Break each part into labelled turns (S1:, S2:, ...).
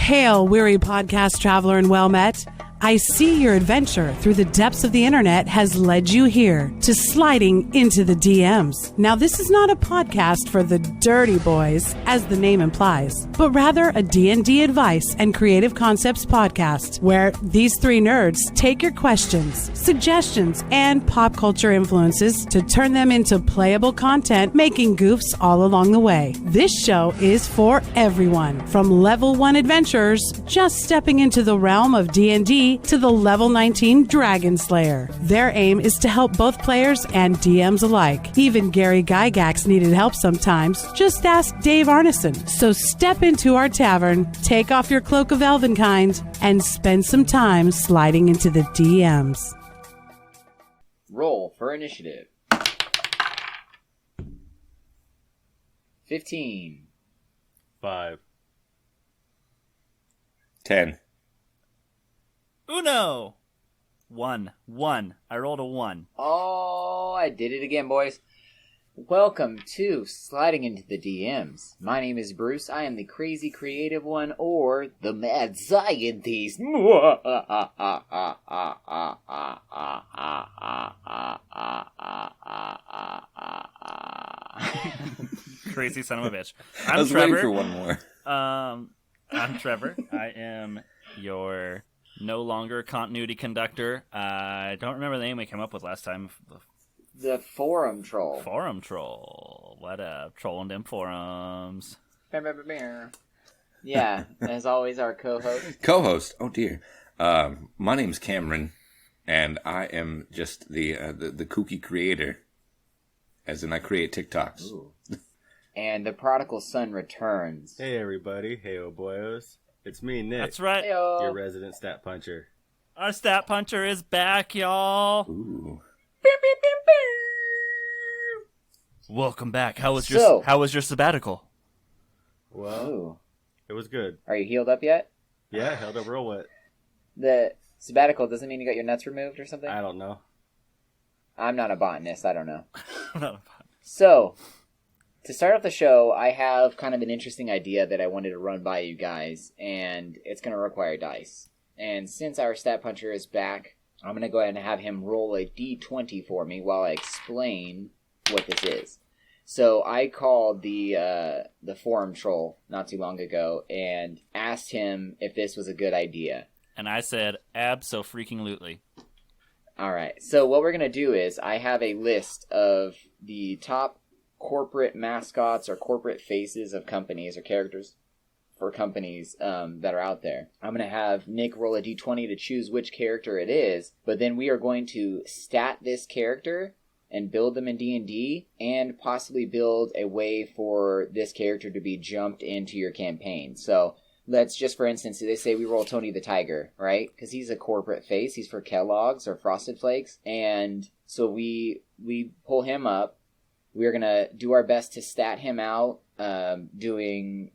S1: Hail, weary podcast traveler and well met. I see your adventure through the depths of the internet has led you here to sliding into the DMs. Now, this is not a podcast for the dirty boys, as the name implies, but rather a D&D advice and creative concepts podcast where these three nerds take your questions, suggestions, and pop culture influences to turn them into playable content, making goofs all along the way. This show is for everyone, from level 1 adventurers just stepping into the realm of D&D to the level 19 Dragon Slayer. Their aim is to help both players and DMs alike. Even Gary Gygax needed help sometimes. Just ask Dave Arneson. So step into our tavern, take off your cloak of elvenkind, and spend some time sliding into the DMs.
S2: Roll for initiative. 15.
S3: 5.
S4: 10.
S5: Uno! 1. I rolled a 1.
S2: Oh, I did it again, boys. Welcome to Sliding into the DMs. My name is Bruce. I am the crazy creative one, or the mad scientist.
S5: Crazy son of a bitch.
S4: I was
S5: Trevor.
S4: waiting for one more.
S5: I'm Trevor. I am your no longer continuity conductor. I don't remember the name we came up with last time.
S2: The Forum Troll.
S5: Forum Troll. What up? Trolling them forums.
S2: Yeah, as always, our co-host.
S4: Co-host. Oh dear. My name's Cameron, and I am just the kooky creator. As in, I create TikToks.
S2: Ooh. And the prodigal son returns.
S3: Hey everybody, hey boyos. It's me, Nick.
S5: That's right.
S2: Heyo.
S3: Your resident stat puncher.
S5: Our stat puncher is back, y'all.
S4: Ooh.
S5: Welcome back. How was
S2: So-
S5: your sabbatical?
S3: Well,
S2: Ooh.
S3: it was good.
S2: Are you healed up yet?
S3: Yeah, held up real wet.
S2: The sabbatical doesn't mean you got your nuts removed or something?
S3: I don't know.
S2: I'm not a botanist. I don't know.
S5: No.
S2: So, to start off the show, I have kind of an interesting idea that I wanted to run by you guys, and it's going to require dice. And since our stat puncher is back, I'm going to go ahead and have him roll a d20 for me while I explain what this is. So I called the forum troll not too long ago and asked him if this was a good idea.
S5: And I said, abso-freaking-lutely.
S2: All right. So what we're going to do is I have a list of the top corporate mascots or corporate faces of companies or characters for companies that are out there. I'm going to have Nick roll a d20 to choose which character it is, but then we are going to stat this character and build them in D&D and possibly build a way for this character to be jumped into your campaign. So let's just, for instance, they say we roll Tony the Tiger, right? Because he's a corporate face. He's for Kellogg's or Frosted Flakes. And so we pull him up. We're going to do our best to stat him out, doing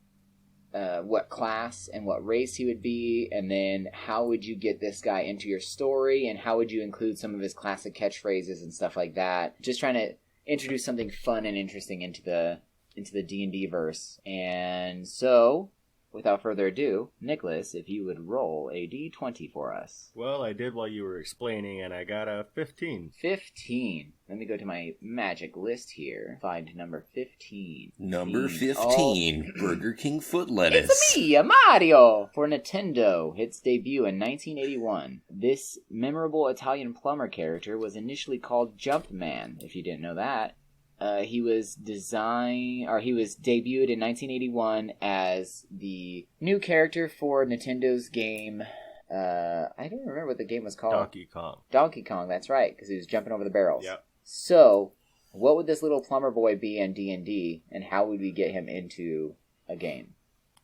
S2: what class and what race he would be, and then how would you get this guy into your story, and how would you include some of his classic catchphrases and stuff like that. Just trying to introduce something fun and interesting into the D&D verse. And so, without further ado, Nicholas, if you would roll a d20 for us.
S3: Well, I did while you were explaining, and I got a 15.
S2: 15. Let me go to my magic list here. Find number 15.
S4: Number 15, Burger King foot lettuce.
S2: It's me, Mario! For Nintendo, its debut in 1981. This memorable Italian plumber character was initially called Jumpman, if you didn't know that. He was debuted in 1981 as the new character for Nintendo's game. I don't remember what the game was called.
S3: Donkey Kong.
S2: Donkey Kong, that's right, because he was jumping over the barrels.
S3: Yep.
S2: So, what would this little plumber boy be in D&D, and how would we get him into a game?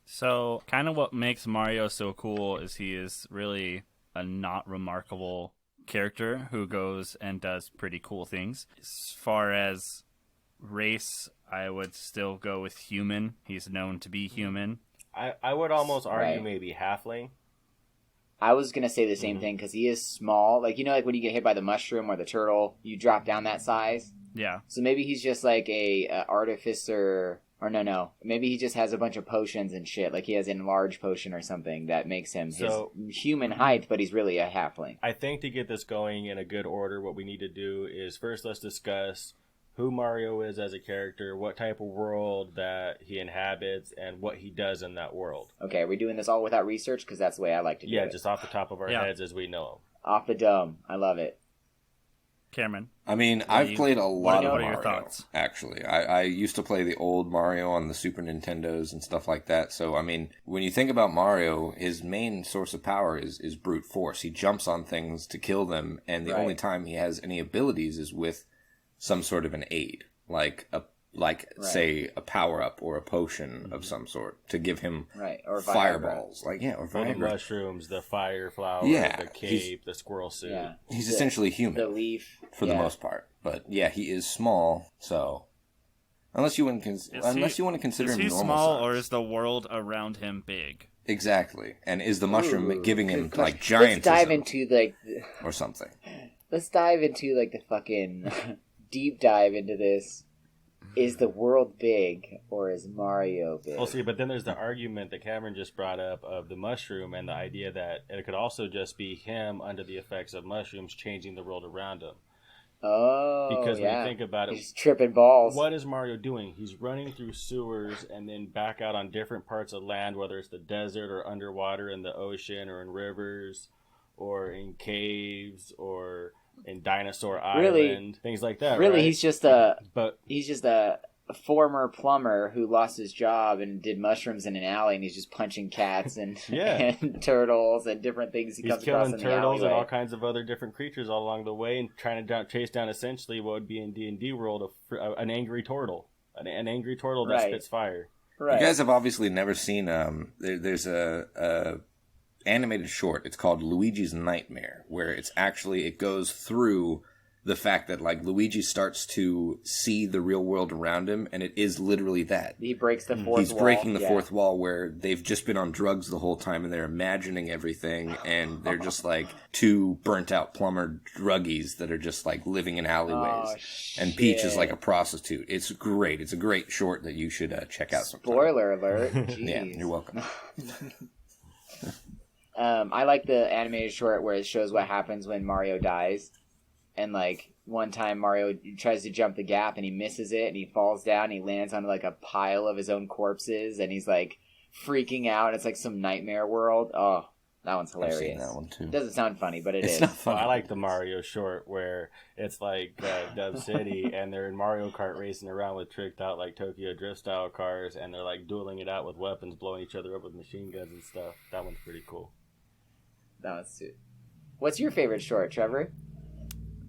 S5: So, kind of what makes Mario so cool is he is really a not remarkable character who goes and does pretty cool things. As far as race, I would still go with human. He's known to be human.
S3: I would almost argue
S2: Right.
S3: maybe halfling.
S2: I was going to say the same thing, because he is small. Like, you know, like when you get hit by the mushroom or the turtle, you drop down that size.
S5: Yeah.
S2: So maybe he's just like a artificer Or no. Maybe he just has a bunch of potions and shit. Like he has an enlarged potion or something that makes him his human height, but he's really a halfling.
S3: I think to get this going in a good order, what we need to do is first let's discuss who Mario is as a character, what type of world that he inhabits, and what he does in that world.
S2: Okay, are we doing this all without research? Because that's the way I like to do it.
S3: Yeah, just off the top of our heads as we know him.
S2: Off the dome. I love it.
S5: Cameron.
S4: I mean, I've played a lot of
S5: what are
S4: Mario,
S5: your thoughts?
S4: actually. I used to play the old Mario on the Super Nintendos and stuff like that. So, I mean, when you think about Mario, his main source of power is brute force. He jumps on things to kill them, and the only time he has any abilities is with some sort of an aid, say a power-up or a potion of some sort to give him
S2: or
S4: fireballs. Or
S3: the mushrooms, the fire flower, the cape, the squirrel suit.
S2: Yeah.
S4: He's essentially human.
S2: The leaf.
S4: For the most part. But, yeah, he is small, so... Unless you want to consider him normal size.
S5: Is he small, or is the world around him big?
S4: Exactly. And is the mushroom giving him, giantism?
S2: Let's dive into,
S4: or something.
S2: Let's dive into, the fucking... deep dive into this. Is the world big, or is Mario big?
S3: Well, see, but then there's the argument that Cameron just brought up of the mushroom and the idea that it could also just be him under the effects of mushrooms changing the world around him.
S2: Oh,
S3: because when you think about it,
S2: he's tripping balls.
S3: What is Mario doing? He's running through sewers and then back out on different parts of land, whether it's the desert or underwater in the ocean or in rivers or in caves or in Dinosaur Island, things like that.
S2: Really,
S3: right?
S2: he's just a former plumber who lost his job and did mushrooms in an alley, and he's just punching cats and and turtles and different things he comes across in the alleyway.
S3: He's killing turtles and all kinds of other different creatures all along the way, and trying to chase down essentially what would be in D&D world an angry turtle, an angry turtle that spits fire.
S2: Right.
S4: You guys have obviously never seen there's a animated short. It's called Luigi's Nightmare, where it goes through the fact that Luigi starts to see the real world around him, and it is literally that.
S2: He breaks the fourth wall.
S4: He's breaking the fourth wall, where they've just been on drugs the whole time, and they're imagining everything, and they're just two burnt out plumber druggies that are just living in alleyways.
S2: Oh,
S4: and Peach is a prostitute. It's great. It's a great short that you should check out sometime.
S2: Spoiler alert.
S4: Yeah, you're welcome.
S2: I like the animated short where it shows what happens when Mario dies. And, one time Mario tries to jump the gap and he misses it and he falls down and he lands on, a pile of his own corpses and he's, freaking out. It's some nightmare world. Oh, that one's hilarious.
S4: I've seen that one, too.
S2: It doesn't sound funny, but it's
S4: is. Not funny.
S3: Well, I like the Mario short where it's Dub City and they're in Mario Kart racing around with tricked out, Tokyo Drift style cars, and they're, dueling it out with weapons, blowing each other up with machine guns and stuff. That one's pretty cool.
S2: That was too. What's your favorite short, Trevor?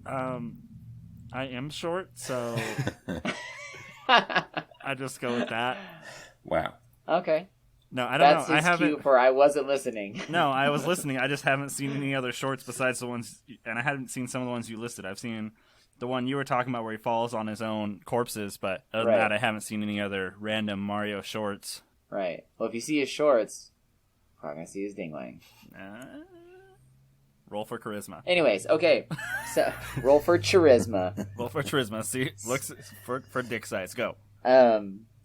S5: I am short, so I just go with that.
S4: Wow.
S2: Okay.
S5: No, I don't know.
S2: That's his cue for I wasn't listening.
S5: No, I was listening. I just haven't seen any other shorts besides the ones, and I haven't seen some of the ones you listed. I've seen the one you were talking about where he falls on his own corpses, but other than that, I haven't seen any other random Mario shorts.
S2: Right. Well, if you see his shorts, you're probably going to see his dingling.
S5: Roll for charisma.
S2: Anyways, okay. So roll for charisma.
S5: Roll for charisma. See, looks for dick size. Go.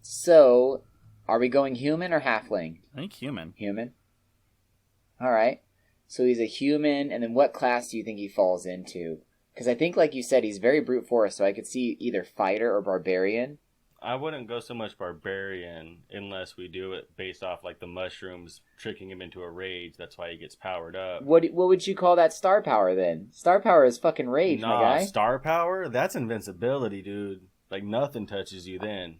S2: So, are we going human or halfling?
S5: I think human.
S2: Human. All right. So he's a human, and then what class do you think he falls into? Because I think, like you said, he's very brute force, so I could see either fighter or barbarian.
S3: I wouldn't go so much barbarian unless we do it based off the mushrooms tricking him into a rage. That's why he gets powered up.
S2: What would you call that star power then? Star power is fucking rage, my guy.
S3: Star power? That's invincibility, dude. Nothing touches you then.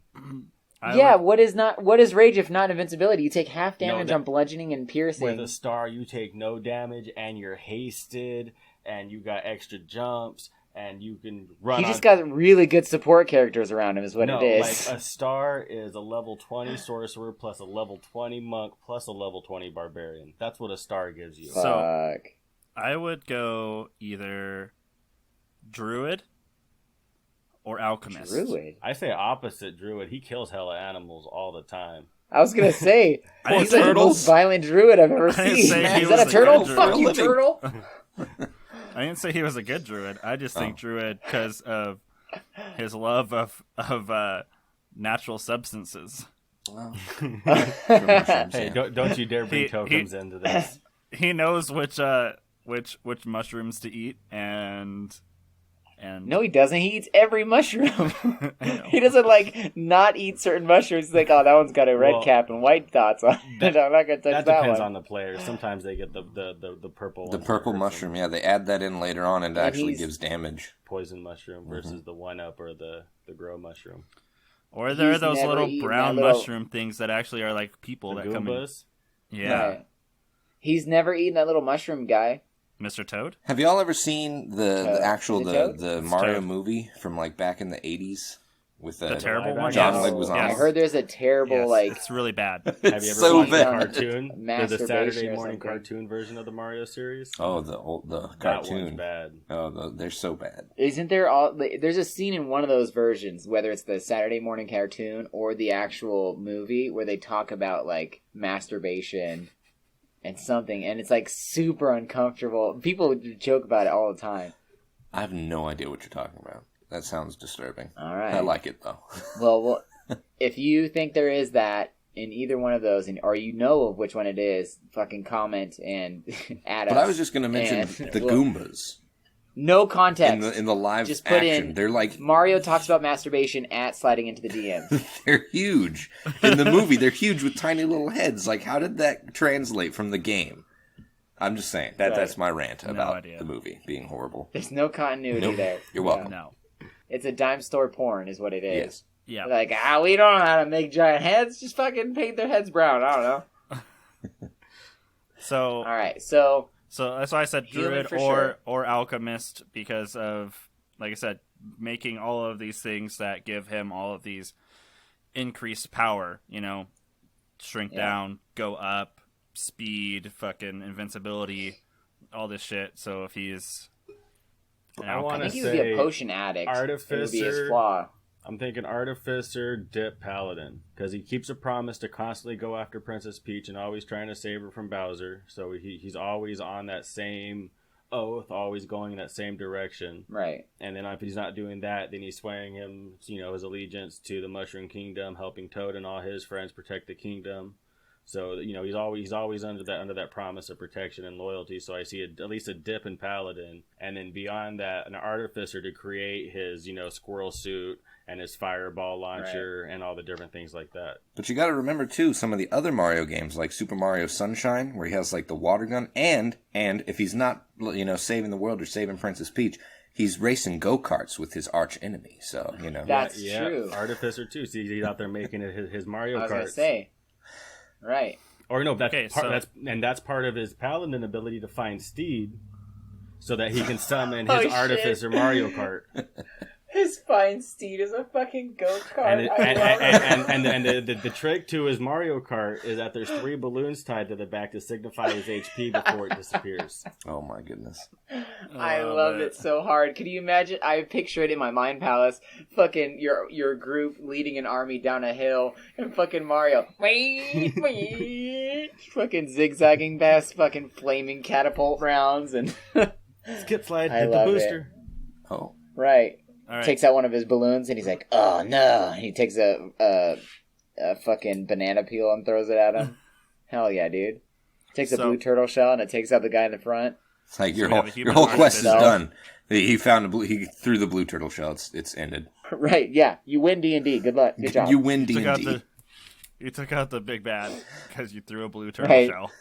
S2: What is rage if not invincibility? You take half damage on bludgeoning and piercing.
S3: With a star, you take no damage, and you're hasted, and you got extra jumps. And you can run.
S2: He just got really good support characters around him, is what it is.
S3: A star is a level 20 sorcerer plus a level 20 monk plus a level 20 barbarian. That's what a star gives you.
S2: Fuck.
S5: So I would go either druid or alchemist.
S2: Druid?
S3: I say opposite druid. He kills hella animals all the time.
S2: I was gonna say he's the most violent druid I've ever seen. Is that a turtle? Fuck you, turtle!
S5: I didn't say he was a good druid. I just think druid because of his love of natural substances.
S4: Well,
S3: Hey, don't you dare bring tokens into this.
S5: He knows which mushrooms to eat, and
S2: No, he doesn't. He eats every mushroom. He doesn't not eat certain mushrooms. He's like, oh, that one's got a red cap and white dots on it. I'm not gonna touch that
S3: depends
S2: one.
S3: on the player. Sometimes they get the purple.
S4: the purple mushroom, yeah, they add that in later on, and it actually gives damage.
S3: Poison mushroom versus the 1-up or the grow mushroom.
S5: Or there are
S2: He's
S5: those
S2: never
S5: little
S2: eaten
S5: brown
S2: that little-
S5: mushroom things that actually are like people
S3: The
S5: that come in.
S3: Goombas.
S5: Yeah,
S2: Right. He's never eaten that little mushroom guy.
S5: Mr. Toad.
S4: Have y'all ever seen the actual
S2: Is it Toad?
S4: the
S5: It's
S4: Mario
S5: Toad.
S4: movie from back in the 80s with
S5: The terrible one.
S4: John
S5: Yes.
S4: Leguizamo?
S2: I
S5: Yes.
S2: heard there's a terrible
S5: Yes, it's really bad.
S3: Have you ever
S4: so
S3: watched the
S4: bad.
S3: cartoon? The
S2: Masturbation
S3: Saturday
S2: or
S3: morning
S2: something.
S3: cartoon version of the Mario series?
S4: the
S3: That one's
S4: cartoon.
S3: bad.
S4: They're so bad.
S2: Isn't there there's a scene in one of those versions, whether it's the Saturday morning cartoon or the actual movie, where they talk about masturbation and something, and it's super uncomfortable. People joke about it all the time.
S4: I have no idea what you're talking about. That sounds disturbing.
S2: All right.
S4: I like it though.
S2: Well, if you think there is that in either one of those, or you know of which one it is, fucking comment and add us.
S4: But I was just going to mention
S2: and
S4: the
S2: we'll-
S4: Goombas
S2: No context.
S4: in the live
S2: Just put
S4: action.
S2: in
S4: They're
S2: Mario talks about masturbation at sliding into the DM.
S4: they're huge in the movie. They're huge with tiny little heads. How did that translate from the game? I'm just saying
S2: Right.
S4: that's my rant about
S5: idea.
S4: the movie being horrible.
S2: There's no continuity
S4: Nope.
S2: there.
S4: You're welcome.
S5: No.
S2: It's a dime store porn, is what it is.
S5: Yeah.
S2: We don't know how to make giant heads. Just fucking paint their heads brown. I don't know.
S5: So
S2: All right, so
S5: that's why I said
S2: Human
S5: druid
S2: for sure.
S5: or alchemist, because of, like I said, making all of these things that give him all of these increased power. Shrink down, go up, speed, fucking invincibility, all this shit. So if he's an
S3: I
S2: I
S3: wanna
S2: think he would be a
S3: say
S2: potion addict. It would be his
S3: artificer.
S2: flaw.
S3: I'm thinking Artificer, Dip, Paladin, because he keeps a promise to constantly go after Princess Peach and always trying to save her from Bowser. So he's always on that same oath, always going in that same direction.
S2: Right.
S3: And then if he's not doing that, then he's swearing his allegiance to the Mushroom Kingdom, helping Toad and all his friends protect the kingdom. So he's always under that promise of protection and loyalty. So I see at least a Dip in Paladin, and then beyond that, an Artificer to create his squirrel suit and his fireball launcher and all the different things like that.
S4: But you got to remember too some of the other Mario games, like Super Mario Sunshine, where he has the water gun, and if he's not saving the world or saving Princess Peach, he's racing go-karts with his arch enemy. So
S2: That's
S3: yeah,
S2: true.
S3: Artificer too. See, he's out there making it his Mario
S2: I was
S3: Kart.
S2: gonna say. Right.
S3: Or no, that's
S5: Okay,
S3: that's part of his Paladin ability to find Steed, so that he can summon
S2: Oh,
S3: his
S2: shit.
S3: Artificer Mario Kart.
S2: His fine steed is a fucking go-kart.
S3: And the trick to his Mario Kart is that there's 3 balloons tied to the back to signify his HP before it disappears.
S4: oh my goodness.
S2: I love it so hard. Can you imagine? I picture it in my mind palace. Fucking your group leading an army down a hill, and fucking Mario, fucking zigzagging past fucking flaming catapult rounds, and
S3: Skip slide,
S2: I
S3: hit the
S2: love
S3: booster.
S4: Oh,
S2: right.
S5: All right.
S2: Takes out one of his balloons, and he's like, "Oh no!" He takes a fucking banana peel and throws it at him. Hell yeah, dude! Takes a
S5: So-
S2: blue turtle shell, and it takes out the guy in the front.
S4: it's like
S5: So
S4: your
S5: we have
S4: whole
S5: a human
S4: your whole quest is
S2: artificer.
S4: done. He found he threw the blue turtle shell. It's ended.
S2: Right? Yeah, you win D&D. Good luck. Good job.
S4: You win
S5: You took out
S4: D&D.
S5: you took out the big bad because you threw a blue turtle
S2: Right.
S5: shell.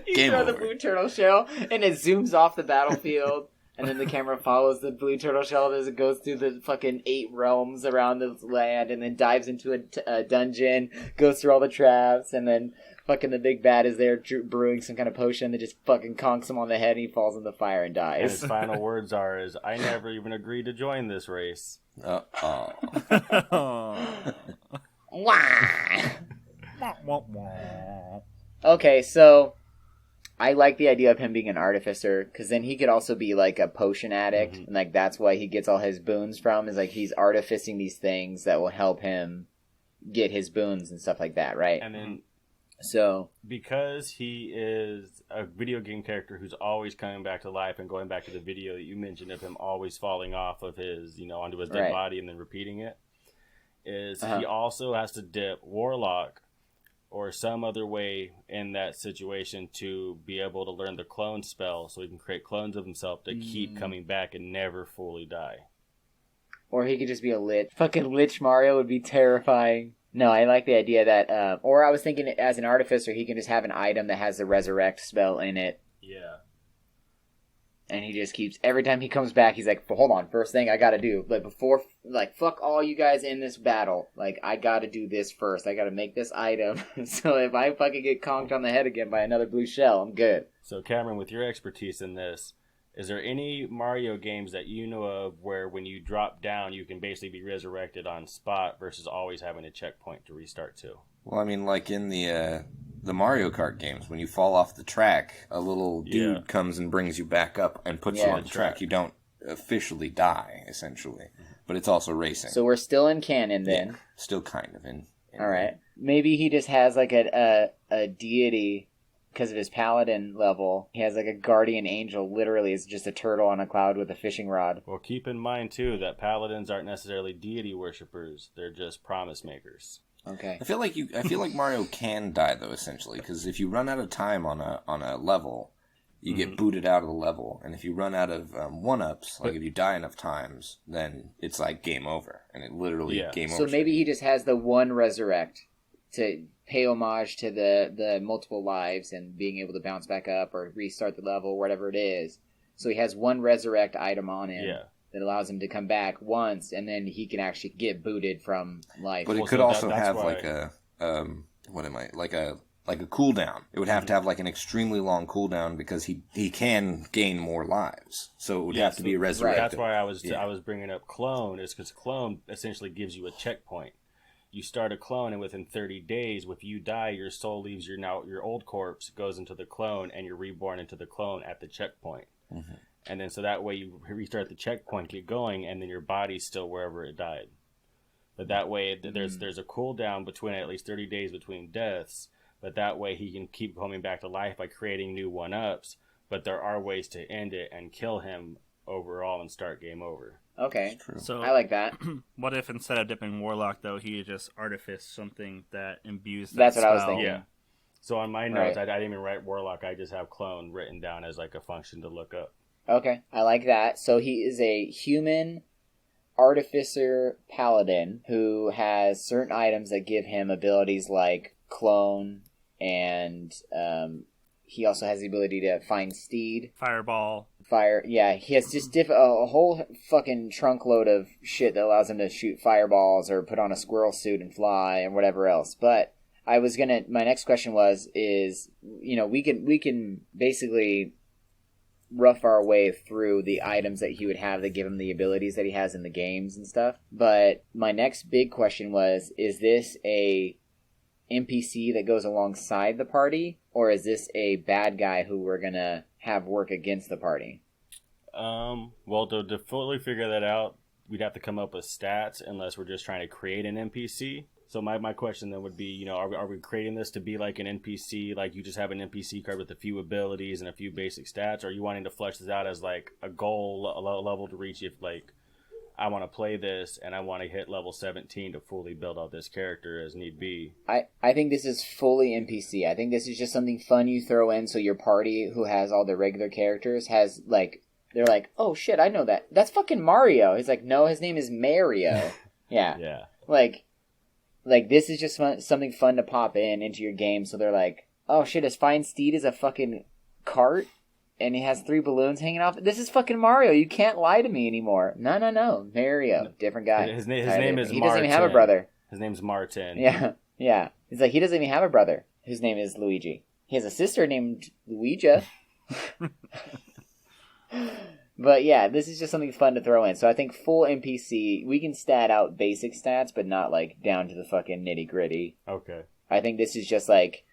S2: You
S4: Game
S2: throw
S4: over.
S2: the blue turtle shell, and it zooms off the battlefield, and then the camera follows the blue turtle shell as it goes through the fucking 8 realms around the land, and then dives into a dungeon, goes through all the traps, and then fucking the big bad is there brewing some kind of potion that just fucking conks him on the head, and he falls in the fire and
S3: And his
S2: dies.
S3: final words are, I never even agreed to join this race.
S4: Oh.
S2: Okay, so I like the idea of him being an artificer, because then he could also be like a potion addict, and that's why he gets all his boons from, is he's artificing these things that will help him get his boons and stuff like that, right?
S3: And then
S2: So,
S3: because he is a video game character who's always coming back to life and going back to the video that you mentioned of him always falling off of his, onto his dead
S2: Right.
S3: body and then repeating it, is he also has to dip Warlock or some other way in that situation to be able to learn the clone spell so he can create clones of himself that keep coming back and never fully die.
S2: Or he could just be a lich. Fucking lich Mario would be terrifying. No, I like the idea that, or I was thinking as an artificer, he can just have an item that has the resurrect spell in it.
S3: Yeah.
S2: And he just keeps, every time he comes back, he's like, hold on, first thing I gotta do, like, before, like, fuck all you guys in this battle. Like, I gotta do this first. I gotta make this item. So if I fucking get conked on the head again by another blue shell, I'm good.
S3: So, Cameron, with your expertise in this, is there any Mario games that you know of where when you drop down, you can basically be resurrected on spot versus always having a checkpoint to restart to?
S4: Well, I mean, like in the Mario Kart games, when you fall off the track, a little dude comes and brings you back up and puts you on the track. You don't officially die, essentially. But it's also racing.
S2: So we're still in canon then.
S4: Yeah, still kind of in
S2: All right. Maybe he just has like a deity because of his paladin level. He has like a guardian angel, literally is just a turtle on a cloud with a fishing rod.
S3: Well, keep in mind, too, that paladins aren't necessarily deity worshippers. They're just promise makers.
S2: Okay.
S4: I feel like Mario can die though, essentially, because if you run out of time on a level, you get booted out of the level, and if you run out of 1-ups, like if you die enough times, then it's like game over, and it literally game over.
S2: So maybe he just has the one resurrect to pay homage to the multiple lives and being able to bounce back up or restart the level, whatever it is. So he has one resurrect item on him.
S3: Yeah.
S2: That allows him to come back once, and then he can actually get booted from life.
S4: But it could also have like a like a cooldown. It would have to have like an extremely long cooldown because he can gain more lives. So it would have to be resurrected.
S3: That's why I was bringing up clone, is because clone essentially gives you a checkpoint. You start a clone, and within 30 days, if you die, your soul leaves your old corpse, goes into the clone, and you're reborn into the clone at the checkpoint. Mm-hmm. And then so that way you restart the checkpoint, get going, and then your body's still wherever it died. But that way there's a cooldown between at least 30 days between deaths. But that way he can keep coming back to life by creating new 1-ups. But there are ways to end it and kill him overall and start game over.
S2: Okay,
S5: so
S2: I like that.
S5: What if instead of dipping Warlock, though, he just artifice something that imbues that
S2: That's what
S5: spell?
S2: I was thinking.
S3: Yeah. So on my notes, I didn't even write Warlock. I just have clone written down as like a function to look up.
S2: Okay, I like that. So he is a human artificer paladin who has certain items that give him abilities like clone, and he also has the ability to find steed.
S5: Fireball.
S2: Yeah, he has just a whole fucking trunk load of shit that allows him to shoot fireballs or put on a squirrel suit and fly and whatever else. But my next question is, we can basically rough our way through the items that he would have that give him the abilities that he has in the games and stuff. But my next big question was, is this a NPC that goes alongside the party, or is this a bad guy who we're gonna have work against the party?
S3: Well, to fully figure that out, we'd have to come up with stats unless we're just trying to create an NPC. So my question then would be, are we creating this to be like an NPC, like you just have an NPC card with a few abilities and a few basic stats? Or are you wanting to flesh this out as like a goal, a level to reach if like, I want to play this and I want to hit level 17 to fully build out this character as need be?
S2: I think this is fully NPC. I think this is just something fun you throw in so your party, who has all the regular characters, has like, they're like, oh shit, I know that. That's fucking Mario. He's like, no, his name is Mario. Yeah.
S3: Yeah.
S2: Like, this is just something fun to pop into your game, so they're like, oh shit, his fine steed is a fucking cart, and he has 3 balloons hanging off. This is fucking Mario. You can't lie to me anymore. No. Mario. Different guy.
S3: His name is Martin.
S2: He doesn't even have a brother.
S3: His name's Martin.
S2: Yeah. He's like, he doesn't even have a brother whose name is Luigi. He has a sister named Luigi. But yeah, this is just something fun to throw in. So I think full NPC, we can stat out basic stats, but not like down to the fucking nitty gritty.
S3: Okay.
S2: I think this is just like,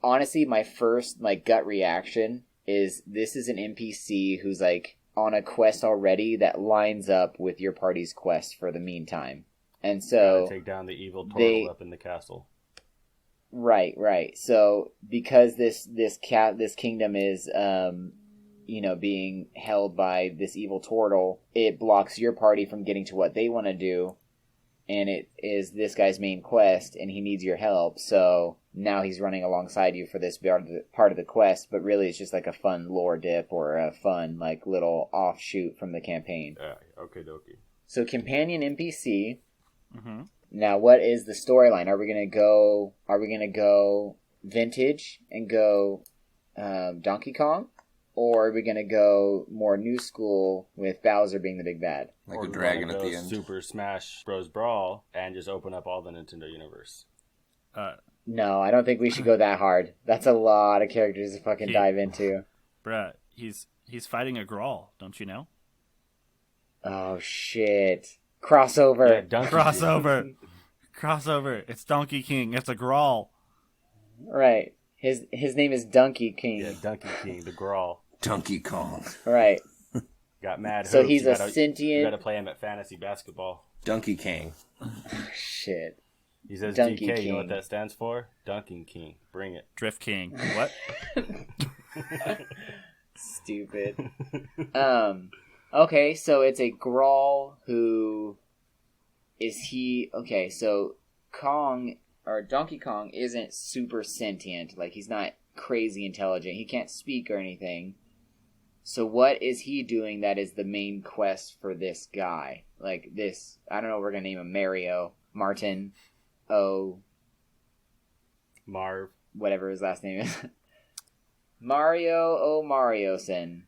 S2: honestly, my first gut reaction is this is an NPC who's like on a quest already that lines up with your party's quest for the meantime. And so
S3: take down the evil turtle up in the castle.
S2: Right. So because this kingdom is being held by this evil turtle, it blocks your party from getting to what they want to do. and it is this guy's main quest, and he needs your help, so now he's running alongside you for this part of the quest, but really it's just like a fun lore dip or a fun like little offshoot from the campaign.
S3: Okay, dokie.
S2: So companion NPC.
S5: Mm-hmm.
S2: Now, what is the storyline? Are we gonna go vintage and go Donkey Kong, or are we gonna go more new school with Bowser being the big bad?
S4: Like a dragon at the end.
S3: Super Smash Bros. Brawl and just open up all the Nintendo universe.
S2: No, I don't think we should go that hard. That's a lot of characters to fucking dive into.
S5: Bruh, he's fighting a Grawl, don't you know?
S2: Oh shit! Crossover.
S3: Yeah, Donkey
S5: Crossover. Crossover. It's Donkey King. It's a Grawl.
S2: Right. His name is Donkey King.
S3: Yeah, Donkey King, the Grawl.
S4: Donkey Kong.
S2: Right.
S3: Got mad.
S2: So
S3: hoops.
S2: he's
S3: You
S2: a
S3: gotta-
S2: sentient.
S3: You got to play him at fantasy basketball.
S4: Donkey King.
S2: Shit.
S3: He says
S2: Donkey
S3: DK. You know what
S2: King.
S3: that stands for? Dunking King. Bring it.
S5: Drift King. What?
S2: Stupid. Okay, so it's a Grawl who is he? Okay, so Kong or Donkey Kong isn't super sentient. Like he's not crazy intelligent. He can't speak or anything. So what is he doing that is the main quest for this guy? Like this, I don't know. We're gonna name him Mario, Martin,
S3: Marv.
S2: whatever his last name is. Mario Marioson.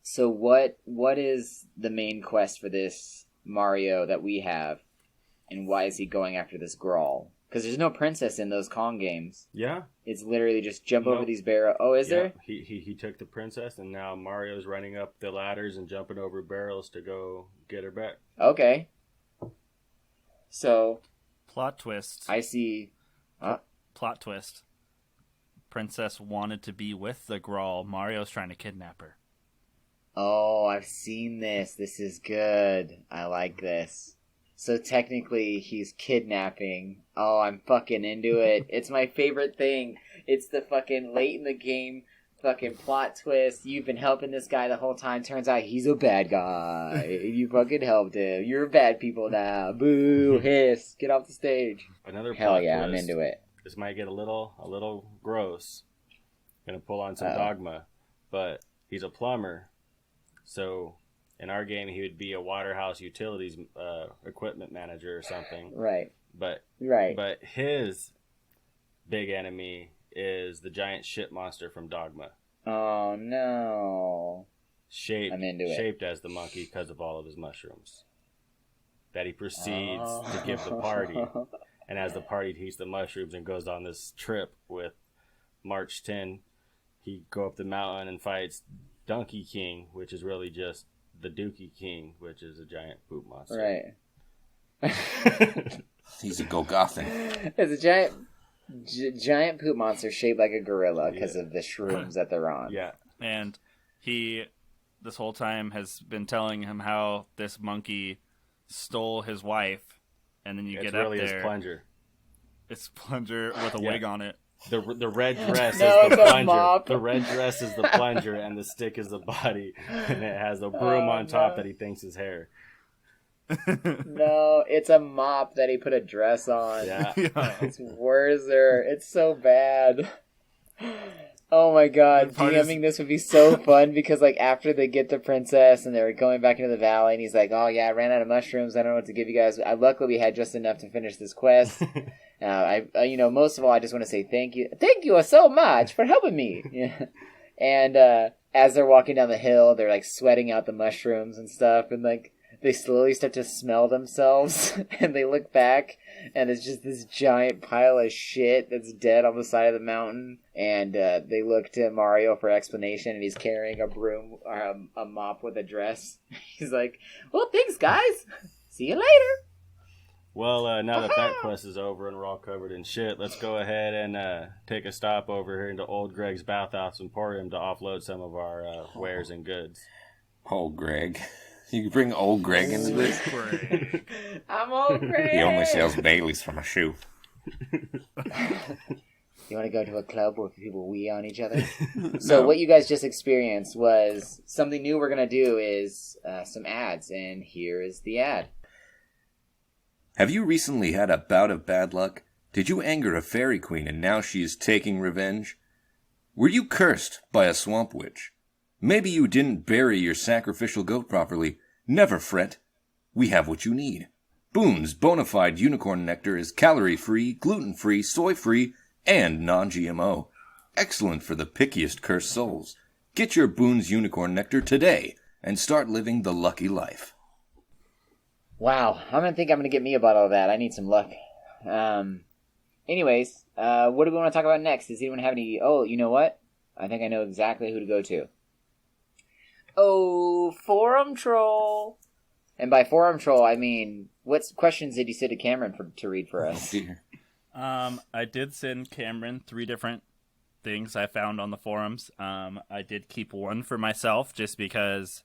S2: So what is the main quest for this Mario that we have, and why is he going after this Grawl? Because there's no princess in those Kong games.
S3: Yeah.
S2: It's literally just jump over
S3: Nope.
S2: these barrels. Oh, is there?
S3: He took the princess, and now Mario's running up the ladders and jumping over barrels to go get her back.
S2: Okay. So
S5: Plot twist.
S2: I see.
S5: Plot twist. Princess wanted to be with the Grawl. Mario's trying to kidnap her.
S2: Oh, I've seen this. This is good. I like this. So technically, he's kidnapping. Oh, I'm fucking into it. It's my favorite thing. It's the fucking late in the game fucking plot twist. You've been helping this guy the whole time. Turns out he's a bad guy. You fucking helped him. You're bad people now. Boo, hiss. Get off the stage.
S3: Another
S2: Hell
S3: plot
S2: yeah,
S3: twist.
S2: I'm into it.
S3: This might get a little gross. Gonna pull on some dogma, but he's a plumber. So in our game, he would be a Waterhouse Utilities equipment manager or something.
S2: Right.
S3: But his big enemy is the giant shit monster from Dogma.
S2: Oh no.
S3: I'm
S2: into it.
S3: Shaped as the monkey because of all of his mushrooms. That he proceeds to give the party. And as the party eats the mushrooms and goes on this trip with March 10, he go up the mountain and fights Donkey King, which is really just the Dookie King, which is a giant poop monster.
S2: Right.
S4: He's a Golgothan.
S2: It's a giant poop monster shaped like a gorilla because of the shrooms that they're on.
S5: Yeah. And he, this whole time, has been telling him how this monkey stole his wife, and then you
S3: It's
S5: get up
S3: really
S5: there.
S3: his plunger.
S5: It's plunger with a wig on it.
S3: The red dress
S2: No,
S3: is the
S2: it's a
S3: plunger.
S2: mop.
S3: The red dress is the plunger, and the stick is the body, and it has a broom on top that he thinks is hair.
S2: No, it's a mop that he put a dress on.
S3: Yeah.
S2: It's Werther. It's so bad. Oh my god,
S5: The part
S2: DMing this would be so fun because like after they get the princess and they're going back into the valley and he's like, oh yeah, I ran out of mushrooms, I don't know what to give you guys. Luckily we had just enough to finish this quest. Most of all I just want to say thank you so much for helping me. Yeah. And as they're walking down the hill, they're like sweating out the mushrooms and stuff, and like they slowly start to smell themselves and they look back and it's just this giant pile of shit that's dead on the side of the mountain, and they look to Mario for explanation, and he's carrying a broom or a mop with a dress. He's like, well, thanks guys, see you later.
S3: Well, now that quest is over and we're all covered in shit, let's go ahead and take a stop over here into Old Greg's Bathhouse Emporium to offload some of our wares and goods.
S4: Old Greg. You could bring Old Greg into this?
S2: I'm old Greg.
S4: He only sells Baileys from a shoe.
S2: You want to go to a club where people wee on each other? So what you guys just experienced was something new we're going to do is some ads, and here is the ad.
S4: Have you recently had a bout of bad luck? Did you anger a fairy queen and now she is taking revenge? Were you cursed by a swamp witch? Maybe you didn't bury your sacrificial goat properly. Never fret. We have what you need. Boone's Bonafide Unicorn Nectar is calorie-free, gluten-free, soy-free, and non-GMO. Excellent for the pickiest cursed souls. Get your Boone's Unicorn Nectar today and start living the lucky life.
S2: Wow, I'm going to get me a bottle of that. I need some luck. Anyways, what do we want to talk about next? Does anyone have any... Oh, you know what? I think I know exactly who to go to. Oh, Forum Troll. And by Forum Troll, I mean, what questions did you send to Cameron to read for us?
S4: Oh, dear.
S5: I did send Cameron 3 different things I found on the forums. I did keep one for myself just because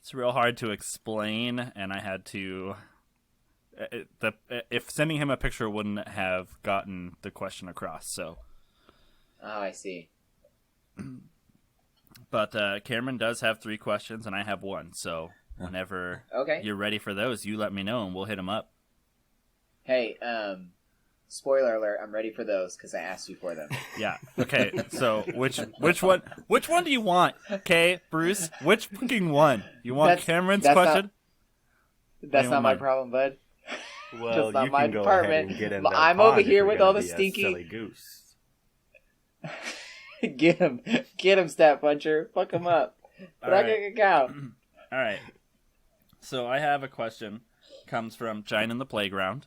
S5: it's real hard to explain, and I had to... if sending him a picture wouldn't have gotten the question across, so...
S2: Oh, I see.
S5: But Cameron does have 3 questions, and I have 1, so whenever you're ready for those, you let me know, and we'll hit them up.
S2: Hey, spoiler alert, I'm ready for those, because I asked you for them.
S5: Yeah, okay, so which one do you want, okay, Bruce? Which fucking one? You want Cameron's question?
S2: That's not my problem, bud.
S3: Well,
S2: not
S3: you
S2: my
S3: can go
S2: department.
S3: ahead and get in the
S2: I'm
S3: pond
S2: over
S3: if
S2: here
S3: you're
S2: with
S3: gonna
S2: all the
S3: be a
S2: stinky...
S3: silly goose.
S2: Get him, Stat Puncher. Fuck him up. But I can count.
S5: All right. So I have a question. Comes from Giant in the Playground.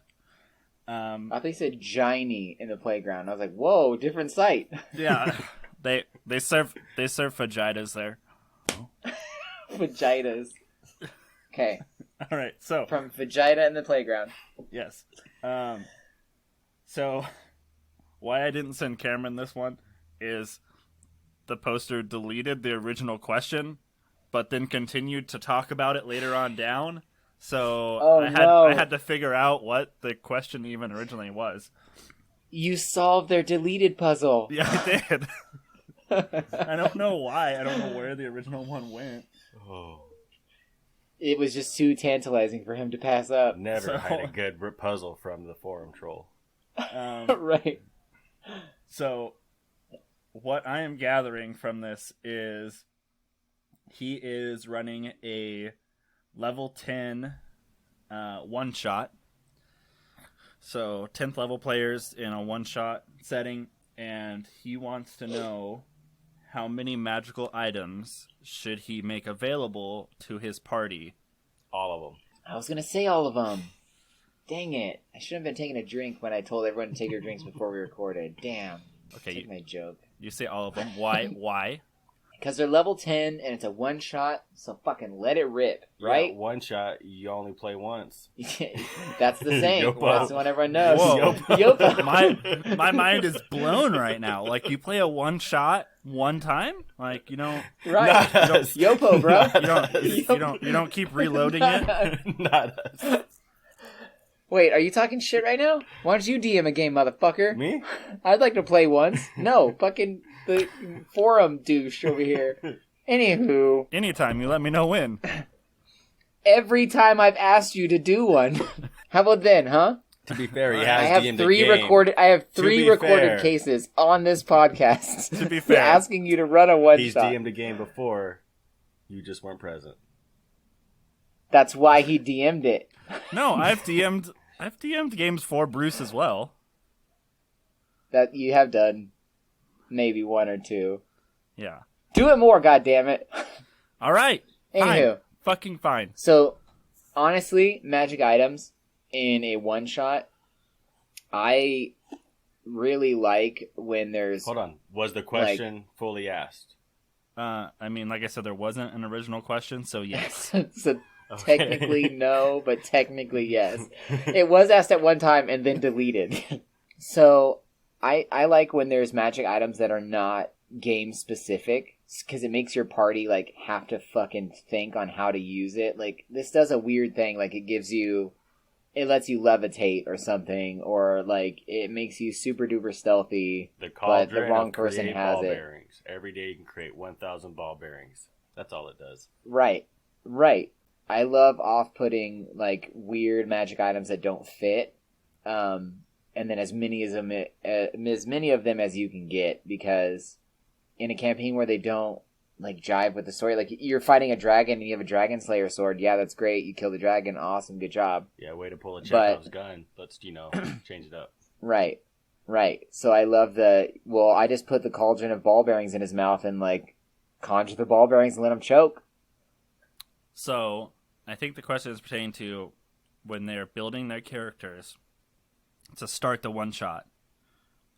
S2: I thought you said Giny in the playground. I was like, whoa, different site.
S5: Yeah, they serve vaginas there.
S2: Vaginas. Okay.
S5: All right. So
S2: from Vagina in the Playground.
S5: Yes. So why I didn't send Cameron this one is the poster deleted the original question, but then continued to talk about it later on down. So I had to figure out what the question even originally was.
S2: You solved their deleted puzzle.
S5: Yeah, I did. I don't know why. I don't know where the original one went.
S3: Oh.
S2: It was just too tantalizing for him to pass up.
S3: Never had a good puzzle from the Forum Troll.
S2: Right.
S5: So what I am gathering from this is he is running a level 10 one-shot. So 10th level players in a one-shot setting, and he wants to know how many magical items should he make available to his party.
S3: All of them.
S2: I was going to say all of them. Dang it. I should have been taking a drink when I told everyone to take their drinks before we recorded. Damn.
S5: Okay,
S2: Take my joke.
S5: You say all of them. Why? Why?
S2: Because they're level 10 and it's a one shot, so fucking let it rip, right?
S3: Yeah, one shot, you only play once.
S2: That's the saying.
S3: Yopo.
S2: That's the one everyone knows.
S5: Whoa.
S2: Yopo.
S5: My mind is blown right now. Like, you play a one shot one time? Like, you know,
S2: Right. Yopo, bro.
S5: You don't keep reloading it?
S3: Not us.
S2: Wait, are you talking shit right now? Why don't you DM a game, motherfucker?
S3: Me?
S2: I'd like to play once. No, fucking the forum douche over here. Anywho.
S5: Anytime, you let me know when.
S2: Every time I've asked you to do one. How about then, huh?
S3: To be fair, he has
S2: I have
S3: DM'd
S2: three
S3: a game.
S2: recorded. I have three
S3: be
S2: recorded
S3: fair.
S2: cases on this podcast.
S5: To be fair.
S2: asking you to run a one
S3: He's
S2: shot.
S3: DM'd a game before. You just weren't present.
S2: That's why he DM'd it.
S5: No, I've DM'd games for Bruce as well.
S2: That you have done, maybe one or two.
S5: Yeah.
S2: Do it more, goddammit.
S5: All right.
S2: Anywho,
S5: Fine. Fucking fine.
S2: so honestly, magic items in a one shot, I really like when there's.
S3: Hold on. Was the question fully asked?
S5: I mean, like I said, there wasn't an original question, so yes.
S2: So
S3: Okay.
S2: technically no, but technically yes. It was asked at one time and then deleted. So I like when there's magic items that are not game specific, because it makes your party like have to fucking think on how to use it. Like this does a weird thing. Like it gives you it lets you levitate or something, or like it makes you super duper stealthy.
S3: The
S2: but
S3: cauldron
S2: the wrong
S3: of
S2: person
S3: create
S2: has
S3: ball
S2: it.
S3: bearings. Every day you can create 1,000 ball bearings. That's all it does.
S2: Right. I love off-putting like weird magic items that don't fit, and then as many of them as you can get, because in a campaign where they don't like jive with the story, like you're fighting a dragon and you have a dragon slayer sword, yeah, that's great, you kill the dragon, awesome, good job.
S3: Yeah, way to pull a Chekhov's gun. Let's change it up.
S2: Right. So I love I just put the cauldron of ball bearings in his mouth and like conjure the ball bearings and let him choke.
S5: So I think the question is pertaining to when they're building their characters to start the one shot.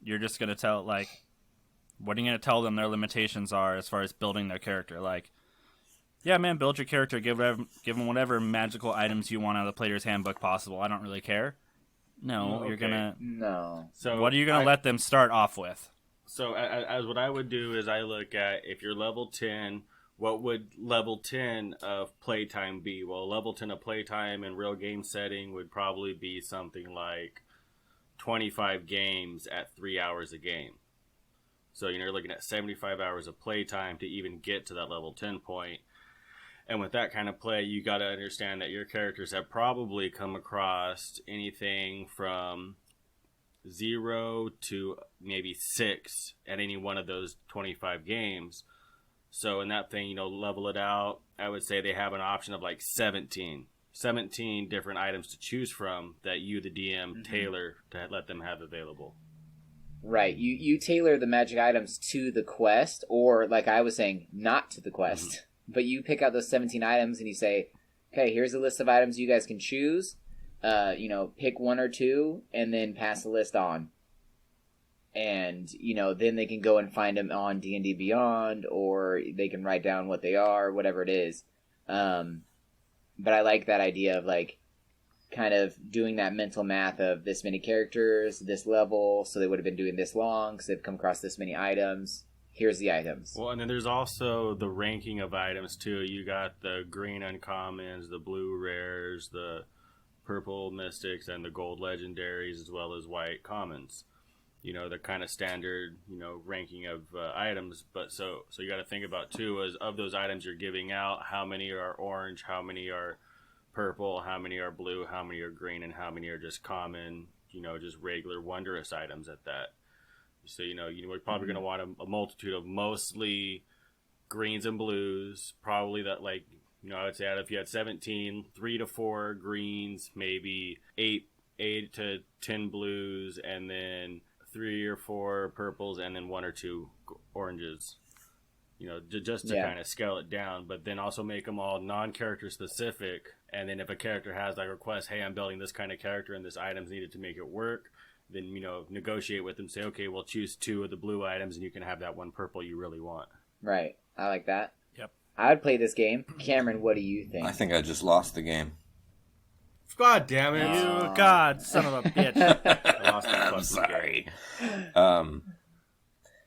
S5: You're just going to tell, like, what are you going to tell them their limitations are as far as building their character? Like, yeah, man, build your character, give them whatever magical items you want out of the player's handbook possible. I don't really care. No,
S3: Okay.
S5: You're going to...
S2: No.
S3: So
S5: what are you going to let them start off with?
S3: So as what I would do is I look at, if you're level 10, what would level 10 of playtime be? Well, level 10 of playtime in real game setting would probably be something like 25 games at 3 hours a game. So you're looking at 75 hours of playtime to even get to that level 10 point. And with that kind of play, you got to understand that your characters have probably come across anything from 0 to maybe 6 at any one of those 25 games. So in that thing, level it out. I would say they have an option of like 17 different items to choose from that you, the DM, tailor to let them have available.
S2: Right. You tailor the magic items to the quest, or like I was saying, not to the quest. But you pick out those 17 items and you say, okay, here's a list of items you guys can choose. Pick one or two and then pass the list on. And, then they can go and find them on D&D Beyond, or they can write down what they are, whatever it is. But I like that idea of, like, kind of doing that mental math of this many characters, this level, so they would have been doing this long, because they've come across this many items. Here's the items.
S3: Well, and then there's also the ranking of items, too. You got the green uncommons, the blue rares, the purple mystics, and the gold legendaries, as well as white commons. The kind of standard, ranking of items. But so you got to think about, too, is of those items you're giving out, how many are orange, how many are purple, how many are blue, how many are green, and how many are just common, just regular wondrous items at that. So, we're probably going to want a multitude of mostly greens and blues, probably that, like, I would say if you had 17, 3 to 4 greens, maybe 8 to 10 blues, and then 3 or 4 purples, and then 1 or 2 oranges. Just to kind of scale it down, but then also make them all non-character specific. And then if a character has like request, hey, I'm building this kind of character and this item's needed to make it work, then negotiate with them. Say, okay, we'll choose 2 of the blue items, and you can have that 1 purple you really want.
S2: Right, I like that.
S5: Yep.
S2: I would play this game. Cameron, what do you think?
S4: I think I just lost the game.
S3: God damn it!
S5: You God, son of a bitch!
S3: I lost the
S4: I'm
S3: fucking
S4: sorry.
S3: game.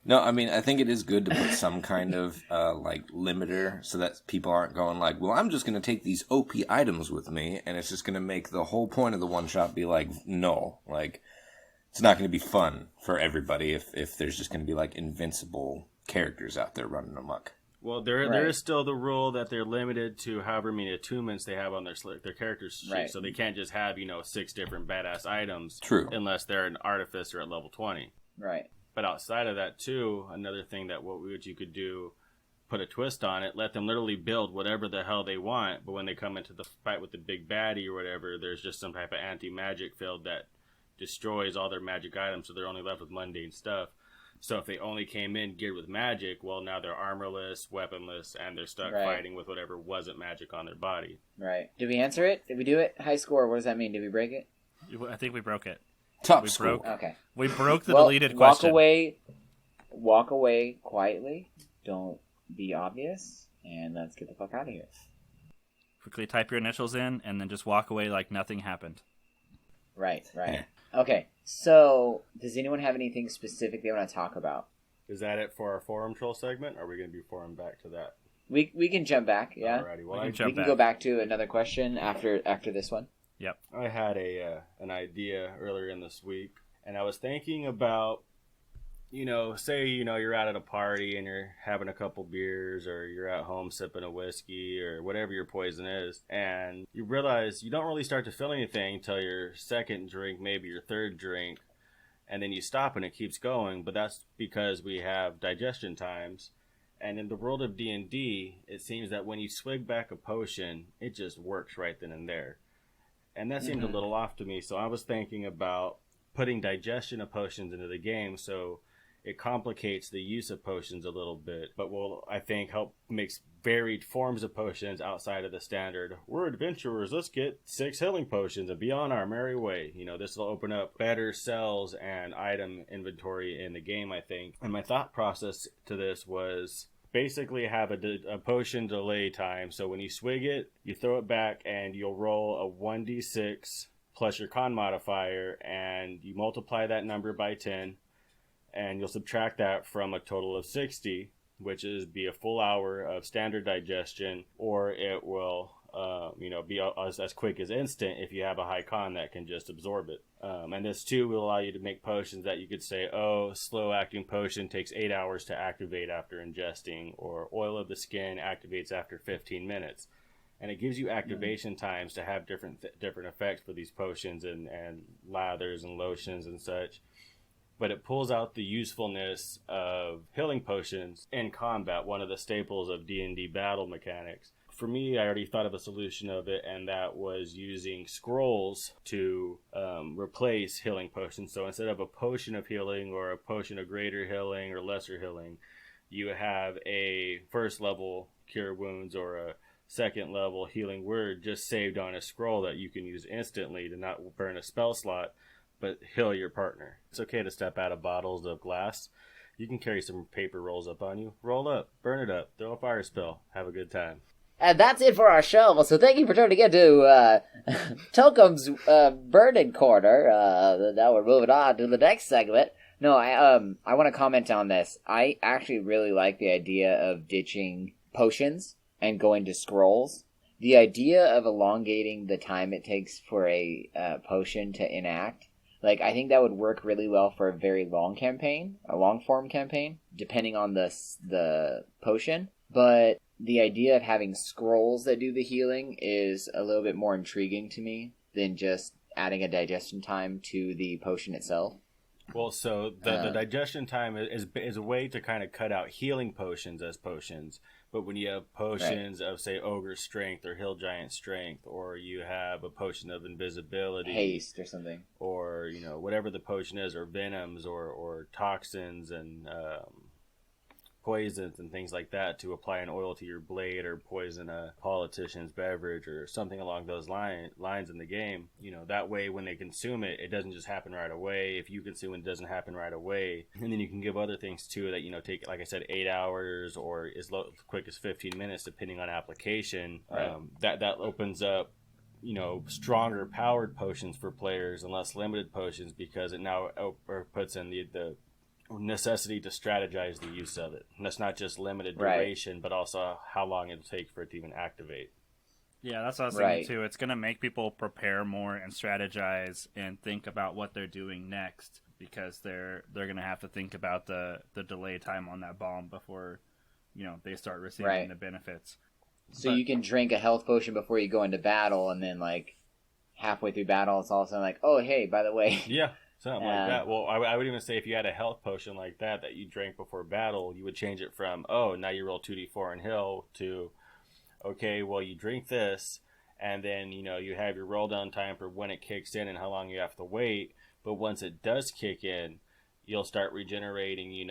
S4: No, I mean, I think it is good to put some kind of, limiter so that people aren't going like, well, I'm just going to take these OP items with me, and it's just going to make the whole point of the one-shot be, like, null. Like, it's not going to be fun for everybody if there's just going to be, like, invincible characters out there running amok.
S3: Well, there is still the rule that they're limited to however many attunements they have on their character sheet,
S2: Right.
S3: so they can't just have 6 different badass items.
S4: True.
S3: Unless they're an artificer at level 20.
S2: Right.
S3: But outside of that too, another thing that what you could do, put a twist on it, let them literally build whatever the hell they want. But when they come into the fight with the big baddie or whatever, there's just some type of anti-magic field that destroys all their magic items, so they're only left with mundane stuff. So if they only came in geared with magic, well, now they're armorless, weaponless, and they're stuck fighting with whatever wasn't magic on their body.
S2: Right. Did we answer it? Did we do it? High score, what does that mean? Did we break it?
S5: I think we broke it.
S4: Top
S5: We
S4: score.
S5: broke.
S2: Okay.
S5: We broke the deleted question.
S2: Walk away quietly. Don't be obvious. And let's get the fuck out of here.
S5: Quickly type your initials in, and then just walk away like nothing happened.
S2: Right. Okay. So, does anyone have anything specific they want to talk about?
S3: Is that it for our forum troll segment? Or are we going to be forum back to that?
S2: We can jump back, yeah.
S3: Alrighty, well,
S5: We can
S2: We
S5: jump
S2: can go back to another question after this one.
S5: Yep.
S3: I had an idea earlier in this week, and I was thinking about, say, you're out at a party and you're having a couple beers, or you're at home sipping a whiskey or whatever your poison is, and you realize you don't really start to feel anything until your second drink, maybe your third drink, and then you stop and it keeps going. But that's because we have digestion times. And in the world of D&D, it seems that when you swig back a potion, it just works right then and there. And that seemed a little off to me, so I was thinking about putting digestion of potions into the game, so it complicates the use of potions a little bit, but will, I think, help mix varied forms of potions outside of the standard, we're adventurers, let's get 6 healing potions and be on our merry way. This will open up better cells and item inventory in the game, I think. And my thought process to this was basically have a potion delay time. So when you swig it, you throw it back and you'll roll a 1d6 plus your con modifier, and you multiply that number by 10, and you'll subtract that from a total of 60, which is be a full hour of standard digestion, or it will be as quick as instant if you have a high con that can just absorb it. And this too will allow you to make potions that you could say, slow acting potion takes 8 hours to activate after ingesting, or oil of the skin activates after 15 minutes. And it gives you activation times to have different effects for these potions and lathers and lotions and such. But it pulls out the usefulness of healing potions in combat, one of the staples of D&D battle mechanics. For me, I already thought of a solution of it, and that was using scrolls to replace healing potions. So instead of a potion of healing or a potion of greater healing or lesser healing, you have a first level cure wounds or a second level healing word just saved on a scroll that you can use instantly to not burn a spell slot, but heal your partner. It's okay to step out of bottles of glass. You can carry some paper rolls up on you. Roll up, burn it up, throw a fire spell, have a good time.
S2: And that's it for our show. So thank you for tuning in to Telcom's Burden Corner. Now we're moving on to the next segment. No, I want to comment on this. I actually really like the idea of ditching potions and going to scrolls. The idea of elongating the time it takes for a potion to enact, I think that would work really well for a very long campaign, a long-form campaign, depending on the potion. But the idea of having scrolls that do the healing is a little bit more intriguing to me than just adding a digestion time to the potion itself.
S3: Well, so the digestion time is a way to kind of cut out healing potions as potions. But when you have potions of, say, ogre strength or hill giant strength, or you have a potion of invisibility,
S2: haste or something,
S3: or whatever the potion is, or venoms or toxins and poisons and things like that, to apply an oil to your blade or poison a politician's beverage or something along those lines in the game, that way when they consume it, it doesn't just happen right away. If you consume it, it doesn't happen right away. And then you can give other things too that, take, like I said, 8 hours or as quick as 15 minutes, depending on application.
S2: Right.
S3: That opens up stronger powered potions for players and less limited potions, because it now puts in the necessity to strategize the use of it. And that's not just limited duration, but also how long it'll take for it to even activate.
S5: Yeah, that's what I was thinking too. It's going to make people prepare more and strategize and think about what they're doing next, because they're going to have to think about the delay time on that bomb before they start receiving the benefits.
S2: So you can drink a health potion before you go into battle, and then halfway through battle, it's all of a sudden oh hey, by the way,
S3: yeah. Something like that. Well, I would even say if you had a health potion like that you drank before battle, you would change it from, now you roll 2d4 in heal, to, okay, well, you drink this, and then, you have your roll down time for when it kicks in and how long you have to wait. But once it does kick in, you'll start regenerating,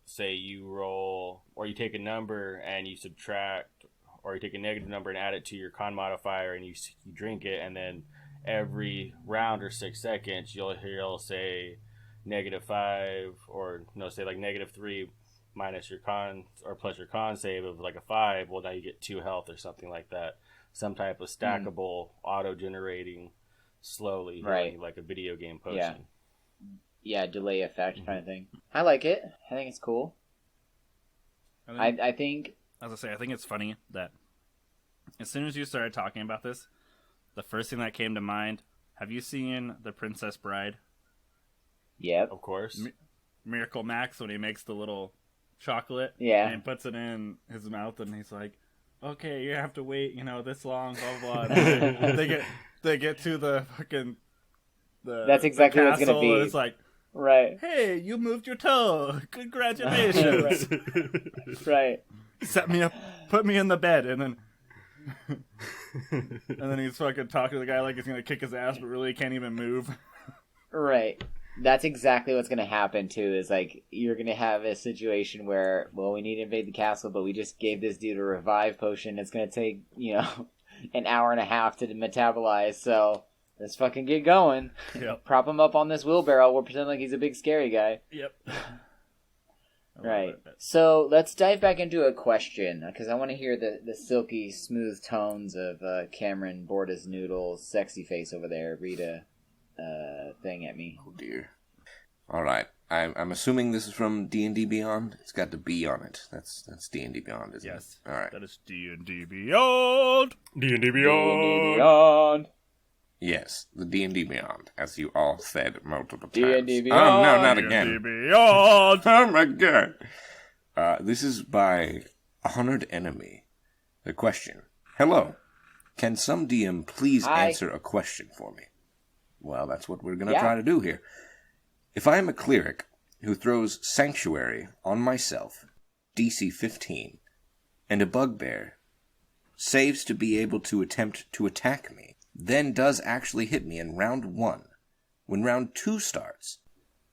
S3: say you roll, or you take a number and you subtract, or you take a negative number and add it to your con modifier, and you drink it, and then every round or 6 seconds, you'll say -5, or say -3 minus your con or plus your con save of a 5. Well, now you get 2 health or something like that. Some type of stackable, auto-generating, slowly, like a video game potion.
S2: Yeah, delay effect kind of thing. I like it. I think it's cool. I think,
S5: as I say, I think it's funny that as soon as you started talking about this, the first thing that came to mind, have you seen The Princess Bride?
S2: Yep.
S3: Of course.
S5: Miracle Max, when he makes the little chocolate,
S2: Yeah.
S5: and he puts it in his mouth, and he's like, okay, you have to wait, this long, blah, blah, blah. they get to the fucking,
S2: That's exactly
S5: the
S2: what it's going to be.
S5: And it's like,
S2: right.
S5: hey, you moved your toe. Congratulations.
S2: Right.
S5: Set me up, put me in the bed, and then... and then he's fucking talking to the guy like he's gonna kick his ass, but really can't even move.
S2: Right. That's exactly what's going to happen, too, is, like, you're going to have a situation where, well, we need to invade the castle, but we just gave this dude a revive potion. It's going to take, an hour and a half to metabolize, so let's fucking get going.
S5: Yep.
S2: Prop him up on this wheelbarrow. We'll pretend like he's a big scary guy.
S5: Yep.
S2: Right. So let's dive back into a question, because I want to hear the silky, smooth tones of Cameron Borda's Noodle's sexy face over there read a thing at me.
S4: Oh dear. All right. I'm assuming this is from D&D Beyond. It's got the B on it. That's D&D Beyond, isn't
S5: Yes.
S4: it? All right.
S5: That is D&D Beyond.
S3: D&D
S2: D&D Beyond.
S4: Yes, the D&D Beyond, as you all said multiple times.
S2: D&D
S4: Oh,
S2: Beyond.
S4: no, not
S5: D&D
S4: again.
S5: Beyond.
S4: Oh my god. This is by Honored Enemy. The question. Hello. Can some DM please answer a question for me? Well, that's what we're going to try to do here. If I am a cleric who throws Sanctuary on myself, DC 15, and a bugbear saves to be able to attempt to attack me, then does actually hit me in round 1, when round 2 starts,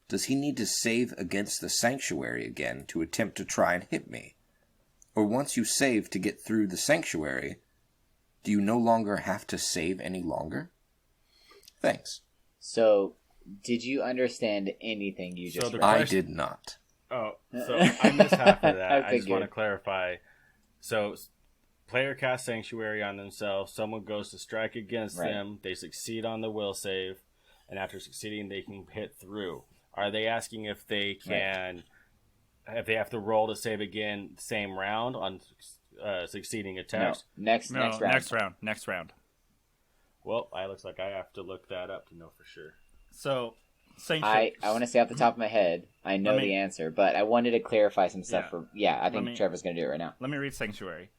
S4: does he need to save against the Sanctuary again to attempt to try and hit me? Or once you save to get through the Sanctuary, do you no longer have to save any longer? Thanks.
S2: So, did you understand anything you just read?
S4: I did not.
S3: Oh, so I missed half of that. I just want to
S2: figured.
S3: clarify. So, player casts Sanctuary on themselves. Someone goes to strike against them. They succeed on the will save. And after succeeding, they can hit through. Are they asking if they can... If they have to roll to save again, same round on succeeding attacks?
S2: No. Next round.
S5: Next round.
S3: Well, it looks like I have to look that up to know for sure.
S5: So,
S2: I want to say off the top of my head, I know the answer, but I wanted to clarify some stuff I think Trevor's going to do it right now.
S5: Let me read Sanctuary.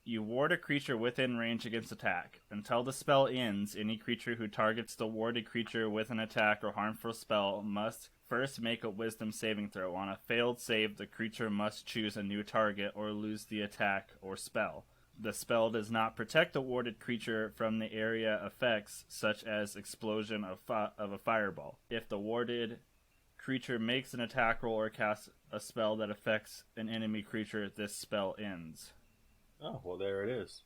S5: You ward a creature within range against attack. Until the spell ends, any creature who targets the warded creature with an attack or harmful spell must first make a wisdom saving throw. On a failed save, the creature must choose a new target or lose the attack or spell. The spell does not protect the warded creature from the area effects, such as explosion of a fireball. If the warded creature makes an attack roll or casts a spell that affects an enemy creature, this spell ends.
S3: Oh, well, there it is.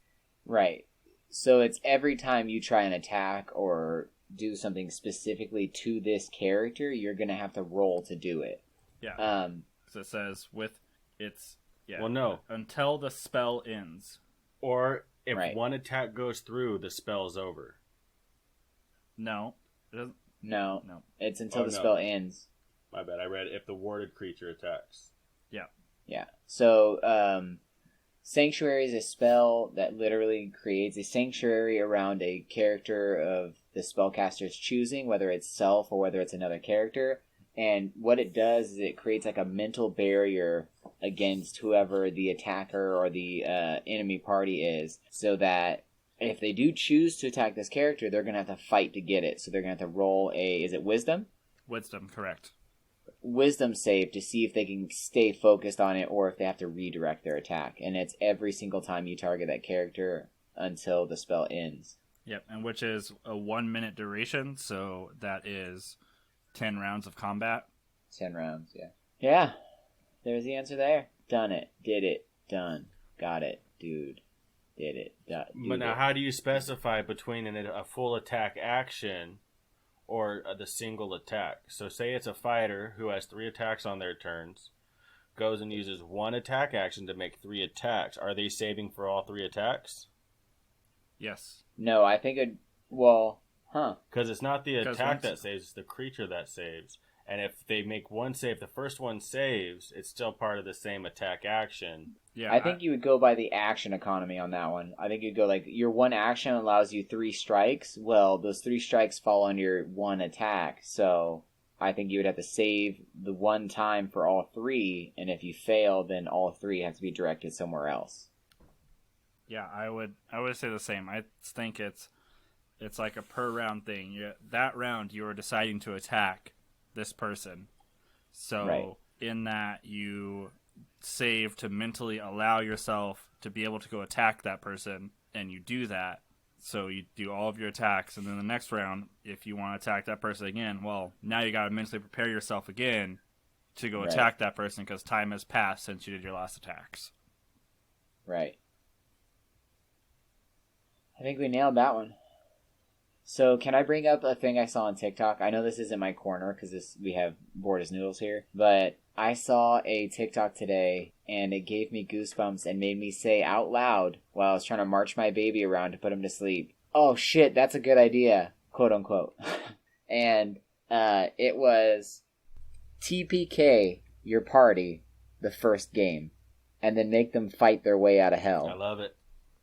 S2: Right. So it's every time you try an attack or do something specifically to this character, you're going to have to roll to do it.
S5: Yeah. So it says with its... Yeah.
S3: Well, no.
S5: Until the spell ends.
S3: Or if one attack goes through, the spell's over.
S5: No. It doesn't...
S2: No. It's until the spell ends.
S3: My bad. I read if the warded creature attacks.
S5: Yeah.
S2: Yeah. So, Sanctuary is a spell that literally creates a sanctuary around a character of the spellcaster's choosing, whether it's self or whether it's another character. And what it does is it creates like a mental barrier against whoever the attacker or the enemy party is, so that if they do choose to attack this character, they're going to have to fight to get it. So they're going to have to roll is it wisdom?
S5: Wisdom, correct.
S2: Wisdom save to see if they can stay focused on it or if they have to redirect their attack. And it's every single time you target that character until the spell ends.
S5: Yep, and which is a 1 minute duration, so that is 10 rounds of combat.
S2: 10 rounds, yeah. Yeah, there's the answer there. Done it. Did it. Done. Got it. Dude. Did it.
S3: But now, how do you specify between a full attack action or the single attack? So say it's a fighter who has 3 attacks on their turns, goes and uses 1 attack action to make 3 attacks. Are they saving for all 3 attacks?
S5: Yes.
S2: No, I think
S3: Because it's not the attack that saves, it's the creature that saves. And if they make one save, the first one saves, it's still part of the same attack action.
S5: Yeah,
S2: I think you would go by the action economy on that one. I think you'd go like your one action allows you 3 strikes. Well, those 3 strikes fall on your one attack. So I think you would have to save the one time for all 3. And if you fail, then all 3 have to be directed somewhere else.
S5: Yeah, I would say the same. I think it's like a per round thing. That round you are deciding to attack this person. So
S2: Right.
S5: in that you save to mentally allow yourself to be able to go attack that person, and you do that. So you do all of your attacks, and then the next round, if you want to attack that person again, well, now you got to mentally prepare yourself again to go
S2: Right.
S5: attack that person because time has passed since you did your last attacks.
S2: Right. I think we nailed that one. So can I bring up a thing I saw on TikTok? I know this isn't my corner because we have bored as noodles here, but I saw a TikTok today and it gave me goosebumps and made me say out loud while I was trying to march my baby around to put him to sleep, "Oh shit, that's a good idea," quote unquote. And it was TPK your party the first game and then make them fight their way out of hell.
S3: I love it.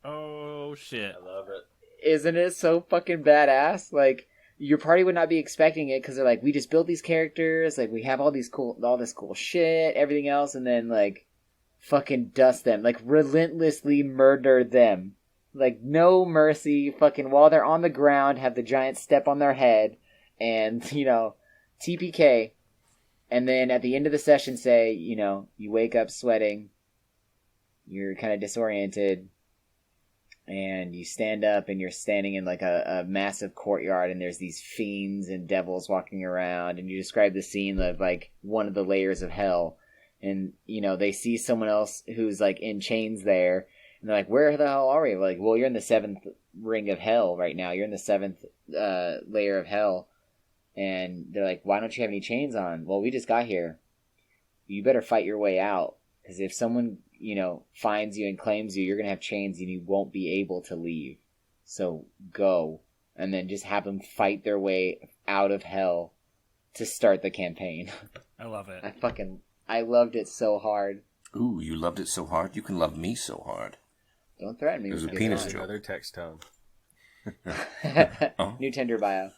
S5: Oh, shit.
S3: I love it.
S2: Isn't it so fucking badass? Like, your party would not be expecting it because they're like, we just built these characters, like, we have all this cool shit, everything else, and then, like, fucking dust them. Like, relentlessly murder them. Like, no mercy, fucking, while they're on the ground, have the giant step on their head, and, you know, TPK, and then at the end of the session say, you know, you wake up sweating, you're kind of disoriented, and you stand up and you're standing in like a massive courtyard and there's these fiends and devils walking around, and you describe the scene of like one of the layers of hell, and you know they see someone else who's like in chains there, and they're like, where the hell are we? We're like, well, you're in the 7th ring of hell right now, you're in the 7th layer of hell. And they're like, why don't you have any chains on? Well, we just got here. You better fight your way out, because if someone, you know, finds you and claims you, you're going to have chains and you won't be able to leave. So go. And then just have them fight their way out of hell to start the campaign.
S5: I love it.
S2: I loved it so hard.
S4: Ooh, you loved it so hard, you can love me so hard.
S2: Don't threaten me.
S4: It was
S2: with
S4: a
S2: your
S4: penis
S2: line.
S4: joke.
S3: Another text tone.
S4: Oh.
S2: New Tinder bio.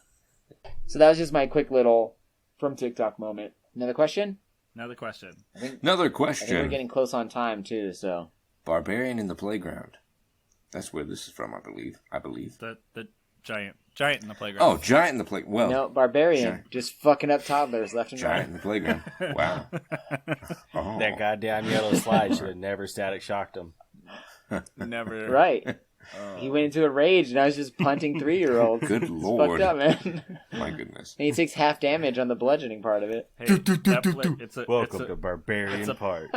S2: So that was just my quick little from TikTok moment. Another question?
S5: Another question.
S4: Another
S2: I think we're
S4: question.
S2: getting close on time too, so.
S4: Barbarian in the playground. That's where this is from, I believe.
S5: The giant in the playground.
S4: Oh, giant in the play. Well,
S2: No, barbarian.
S4: Giant.
S2: Just fucking up toddlers left and
S4: giant
S2: right.
S4: in the playground. Wow. Oh.
S3: That goddamn yellow slide should have never static shocked him.
S5: Never.
S2: Right. He went into a rage and I was just punting 3-year-olds.
S4: Good
S2: It's
S4: lord.
S2: fucked up, man.
S4: My goodness.
S2: And he takes half damage on the bludgeoning part of it.
S5: Hey,
S3: Welcome to Barbarian Park.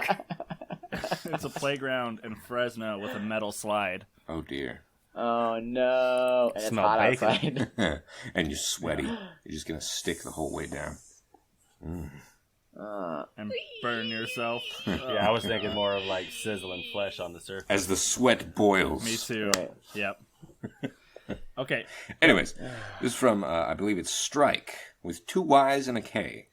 S5: It's a playground in Fresno with a metal slide.
S4: Oh dear.
S2: Oh no. And it's
S3: Smell
S2: hot
S3: bacon.
S2: outside.
S4: And you're sweaty. You're just gonna stick the whole way down.
S5: And burn yourself.
S3: Yeah, I was thinking more of like sizzling flesh on the surface.
S4: As the sweat boils.
S5: Me too.
S2: Right.
S5: Yep. Okay.
S4: Anyways, this is from, I believe it's Strike, with 2 Y's and a K.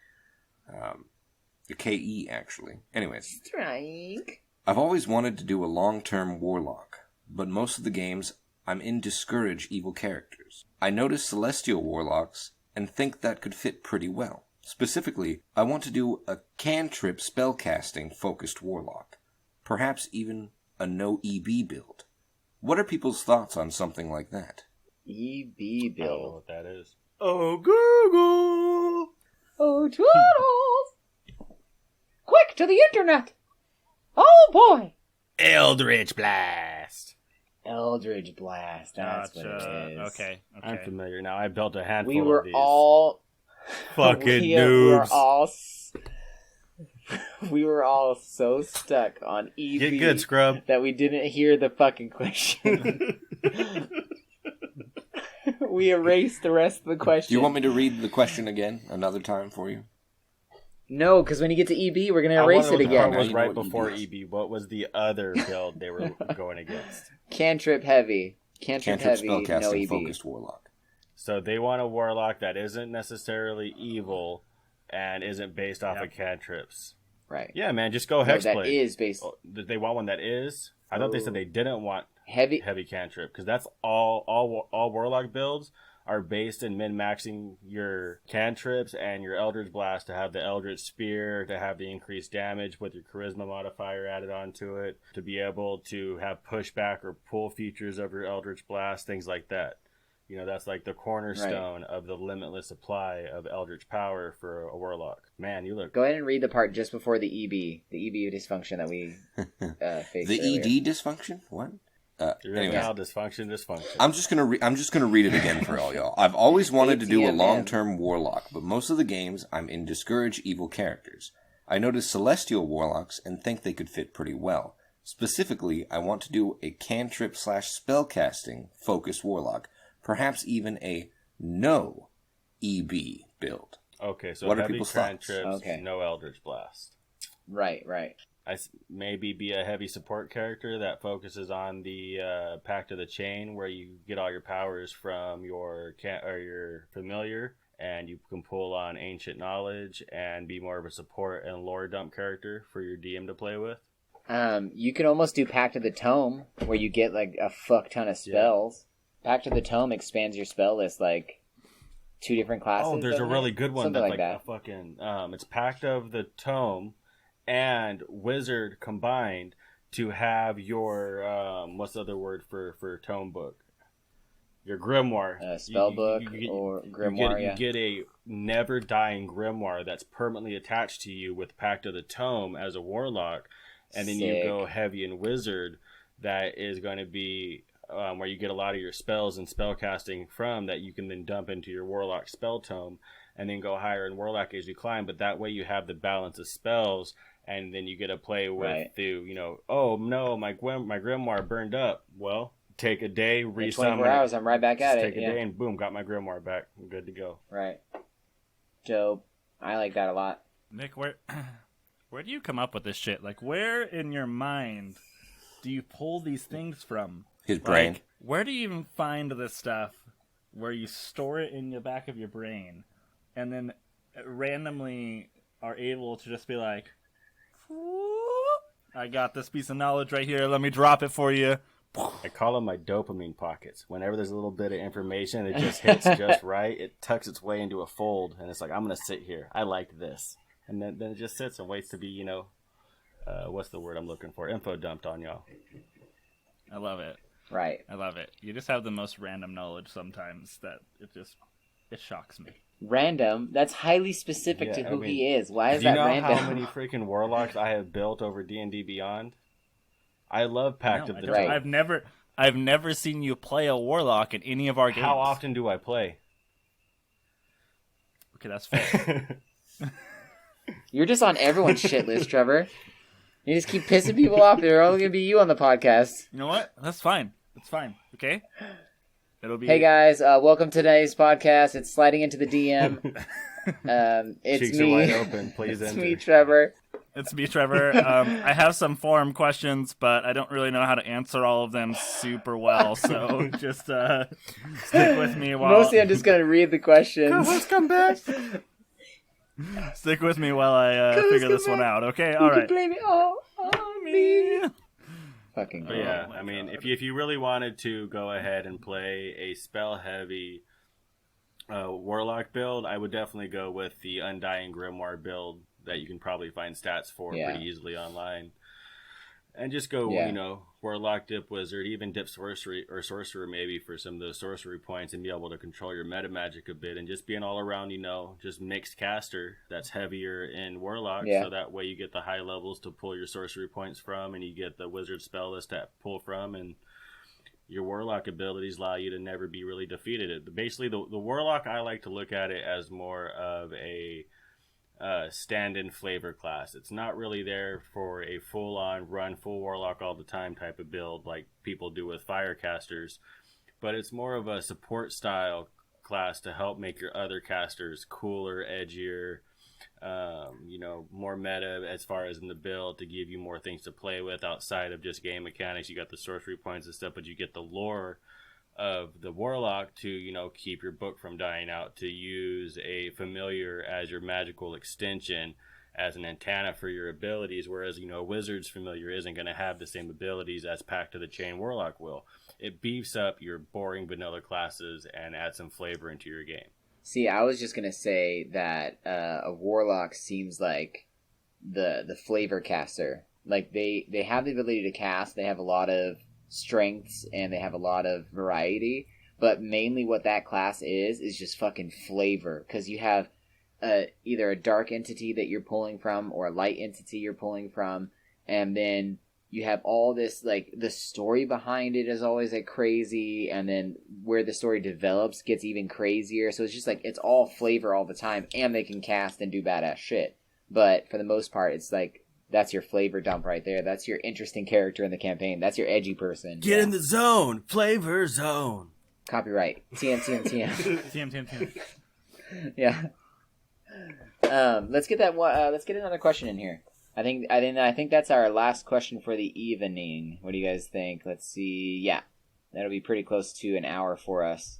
S4: A K-E, actually. Anyways,
S2: Strike.
S4: I've always wanted to do a long-term warlock, but most of the games I'm in discourage evil characters. I notice celestial warlocks and think that could fit pretty well. Specifically, I want to do a cantrip spellcasting focused warlock. Perhaps even a no EB build. What are people's thoughts on something like that?
S2: EB
S3: I don't know
S2: build.
S3: what that is.
S5: Oh, Google!
S2: Oh, Toodles! Quick to the internet! Oh boy!
S3: Eldritch Blast!
S2: Eldritch Blast. That's what
S5: Gotcha.
S2: it is.
S5: Okay.
S3: I'm familiar now. I built a handful
S2: We were
S3: of these.
S2: all
S3: Fucking
S2: we
S3: noobs.
S2: We were all so stuck on EB
S3: Get good, scrub.
S2: that we didn't hear the fucking question. We erased the rest of the question.
S4: Do you want me to read the question again another time for you?
S2: No, because when you get to EB, we're going to
S3: I
S2: erase
S3: wonder
S2: it
S3: what the part
S2: again.
S3: was
S4: You know
S3: right
S4: what
S3: before
S4: EB is.
S3: EB. What was the other build they were going against?
S2: Cantrip heavy. Cantrip
S4: Cantrip
S2: heavy, no
S4: spellcasting
S2: EB.
S4: focused warlock.
S3: So they want a warlock that isn't necessarily evil, and isn't based off
S5: Yep.
S3: of cantrips.
S2: Right.
S3: Yeah, man, just go
S2: No,
S3: Hexblade.
S2: that is based
S3: Oh, they want one that is. I thought they said they didn't want
S2: heavy.
S3: cantrip, because that's all warlock builds are based in min-maxing your cantrips and your Eldritch Blast to have the Eldritch Spear, to have the increased damage with your Charisma modifier added onto it, to be able to have pushback or pull features of your Eldritch Blast, things like that. You know, that's like the cornerstone of the limitless supply of Eldritch power for a warlock. Man, you look...
S2: Go ahead and read the part just before the EB dysfunction that we faced
S4: The
S2: earlier.
S4: ED dysfunction? What? Anyways,
S3: Erectile dysfunction.
S4: I'm just gonna read it again for all y'all. I've always wanted to do a
S2: ATM,
S4: long-term warlock, but most of the games I'm in discourage evil characters. I noticed celestial warlocks and think they could fit pretty well. Specifically, I want to do a cantrip / spellcasting focused warlock, perhaps even a no EB build.
S3: Okay, so
S4: What are
S3: heavy
S4: people's thoughts?
S3: cantrips,
S2: Okay.
S3: no Eldritch Blast.
S2: Right.
S3: Maybe be a heavy support character that focuses on the Pact of the Chain, where you get all your powers from your your familiar, and you can pull on ancient knowledge and be more of a support and lore dump character for your DM to play with.
S2: You can almost do Pact of the Tome, where you get like a fuck ton of spells. Pact of the Tome expands your spell list like 2 different classes.
S3: Oh, there's a really good one
S2: Something
S3: that's
S2: like
S3: like
S2: that.
S3: a fucking it's Pact of the Tome and Wizard combined to have your what's the other word for tome book? Your grimoire.
S2: Spell book or grimoire.
S3: You get a never dying grimoire that's permanently attached to you with Pact of the Tome as a warlock, and then you
S2: Sick.
S3: go heavy in wizard. That is going to be where you get a lot of your spells and spell casting from that you can then dump into your warlock spell tome, and then go higher in warlock as you climb. But that way you have the balance of spells, and then you get to play with oh no, my grimoire burned up. Well, take a day,
S2: In
S3: resummon
S2: 24 hours, I'm right back at it.
S3: Take a day and boom, got my grimoire back. I'm good to go.
S2: Right. Dope. I like that a lot.
S5: Nick, where do you come up with this shit? Like, where in your mind do you pull these things from?
S4: His brain.
S5: Like, where do you even find this stuff where you store it in the back of your brain and then randomly are able to just be like, I got this piece of knowledge right here. Let me drop it for you.
S3: I call them my dopamine pockets. Whenever there's a little bit of information, it just hits just right. It tucks its way into a fold, and it's like, I'm going to sit here. I like this. And then it just sits and waits to be, what's the word I'm looking for? Info dumped on y'all.
S5: I love it.
S2: Right.
S5: I love it. You just have the most random knowledge sometimes that it shocks me.
S2: Random? That's highly specific to who he is. Why is
S3: do you
S2: that
S3: know
S2: random?
S3: how many freaking warlocks I have built over D&D Beyond? I love Pact of the
S5: don't.
S3: Tome.
S5: I've never seen you play a warlock in any of our games.
S3: How often do I play?
S5: Okay, that's fair.
S2: You're just on everyone's shit list, Trevor. You just keep pissing people off. They're only going to be you on the podcast.
S5: You know what? That's fine. It's fine. Okay? It'll be.
S2: Hey, guys. Welcome to today's podcast. It's Sliding Into the DM. It's
S3: Cheeks
S2: me.
S3: are wide open. Please
S2: It's
S3: enter.
S2: me, Trevor.
S5: It's me, Trevor. I have some forum questions, but I don't really know how to answer all of them super well. So just stick with me while.
S2: Mostly I'm just going to read the questions.
S3: Let's come back.
S5: Stick with me while I figure this one out. Okay, all
S2: You
S5: right.
S2: can blame it all on me. Fucking
S3: But
S2: girl.
S3: yeah, I mean, if you really wanted to go ahead and play a spell-heavy warlock build, I would definitely go with the Undying Grimoire build that you can probably find stats for pretty easily online. And just go, warlock, dip wizard, even dip sorcery or sorcerer maybe for some of those sorcery points and be able to control your meta magic a bit and just be an all-around, just mixed caster that's heavier in warlock.
S2: Yeah.
S3: So that way you get the high levels to pull your sorcery points from and you get the wizard spell list to pull from, and your warlock abilities allow you to never be really defeated. Basically, the warlock, I like to look at it as more of a stand-in flavor class. It's not really there for a full-on run full warlock all the time type of build like people do with firecasters, but it's more of a support style class to help make your other casters cooler, edgier, more meta as far as in the build, to give you more things to play with outside of just game mechanics. You got the sorcery points and stuff, but you get the lore of the warlock to, keep your book from dying out, to use a familiar as your magical extension, as an antenna for your abilities, whereas, a wizard's familiar isn't going to have the same abilities as Pact of the Chain Warlock will. It beefs up your boring vanilla classes and adds some flavor into your game.
S2: See, I was just going to say that a warlock seems like the flavor caster. Like, they have the ability to cast, they have a lot of strengths, and they have a lot of variety, but mainly what that class is just fucking flavor, because you have either a dark entity that you're pulling from or a light entity you're pulling from, and then you have all this, like, the story behind it is always like crazy, and then where the story develops gets even crazier. So it's just like, it's all flavor all the time, and they can cast and do badass shit. But for the most part, it's like, that's your flavor dump right there. That's your interesting character in the campaign. That's your edgy person.
S3: Get in the zone. Flavor zone.
S2: Copyright. TM.
S5: TM.
S2: Yeah. Let's get that one. Let's get another question in here. I think that's our last question for the evening. What do you guys think? Let's see. Yeah, that'll be pretty close to an hour for us.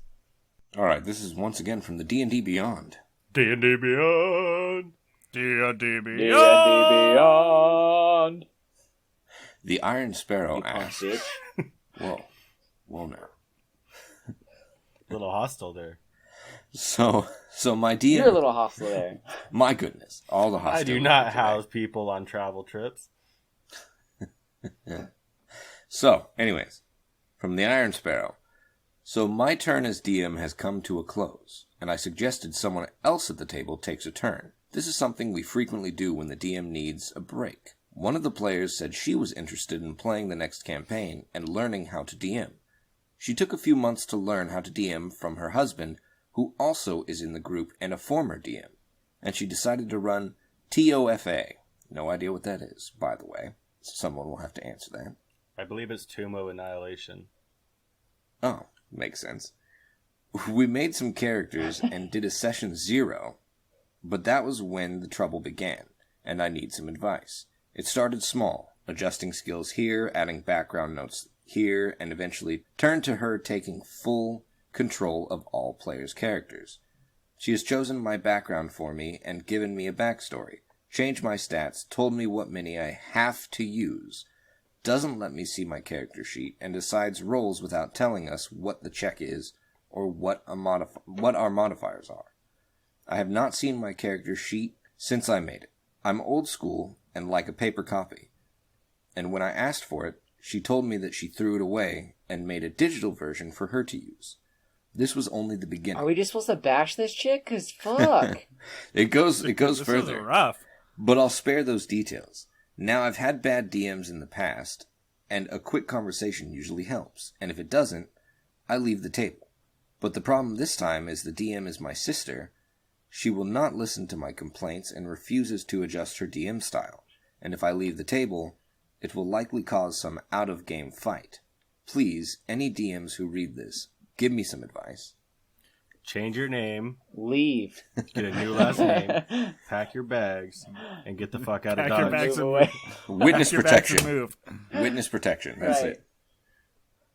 S4: All right, this is once again from the D&D Beyond.
S3: D&D Beyond. D&D Beyond.
S2: D&D Beyond.
S4: The Iron Sparrow
S2: You punk
S4: asks.
S2: bitch.
S4: Whoa now.
S3: A little hostile there.
S4: So my DM.
S2: You're a little hostile there.
S4: My goodness, all the
S3: I
S4: hostility.
S3: do not
S4: today.
S3: house people on travel trips.
S4: So, anyways, from the Iron Sparrow. So my turn as DM has come to a close, and I suggested someone else at the table takes a turn. This is something we frequently do when the DM needs a break. One of the players said she was interested in playing the next campaign and learning how to DM. She took a few months to learn how to DM from her husband, who also is in the group and a former DM, and she decided to run TOFA. No idea what that is, by the way. Someone will have to answer that.
S3: I believe it's Tomb of Annihilation.
S4: Oh, makes sense. We made some characters and did a session 0, but that was when the trouble began, and I need some advice. It started small, adjusting skills here, adding background notes here, and eventually turned to her taking full control of all players' characters. She has chosen my background for me and given me a backstory, changed my stats, told me what mini I have to use, doesn't let me see my character sheet, and decides rolls without telling us what the check is or what our modifiers are. I have not seen my character sheet since I made it. I'm old school and like a paper copy. And when I asked for it, she told me that she threw it away and made a digital version for her to use. This was only the beginning.
S2: Are we just supposed to bash this chick? 'Cause fuck.
S4: It goes
S5: This
S4: further.
S5: is rough.
S4: But I'll spare those details. Now, I've had bad DMs in the past, and a quick conversation usually helps. And if it doesn't, I leave the table. But the problem this time is the DM is my sister. She will not listen to my complaints and refuses to adjust her DM style. And if I leave the table, it will likely cause some out-of-game fight. Please, any DMs who read this, give me some advice.
S3: Change your name,
S2: Leave.
S3: get a new last name, pack your bags, and get the fuck out of
S5: Pack your
S3: Dodge.
S5: bags and
S2: Move away.
S4: Witness
S5: Pack your bags and
S4: protection.
S5: move.
S4: Witness protection. That's
S2: Right.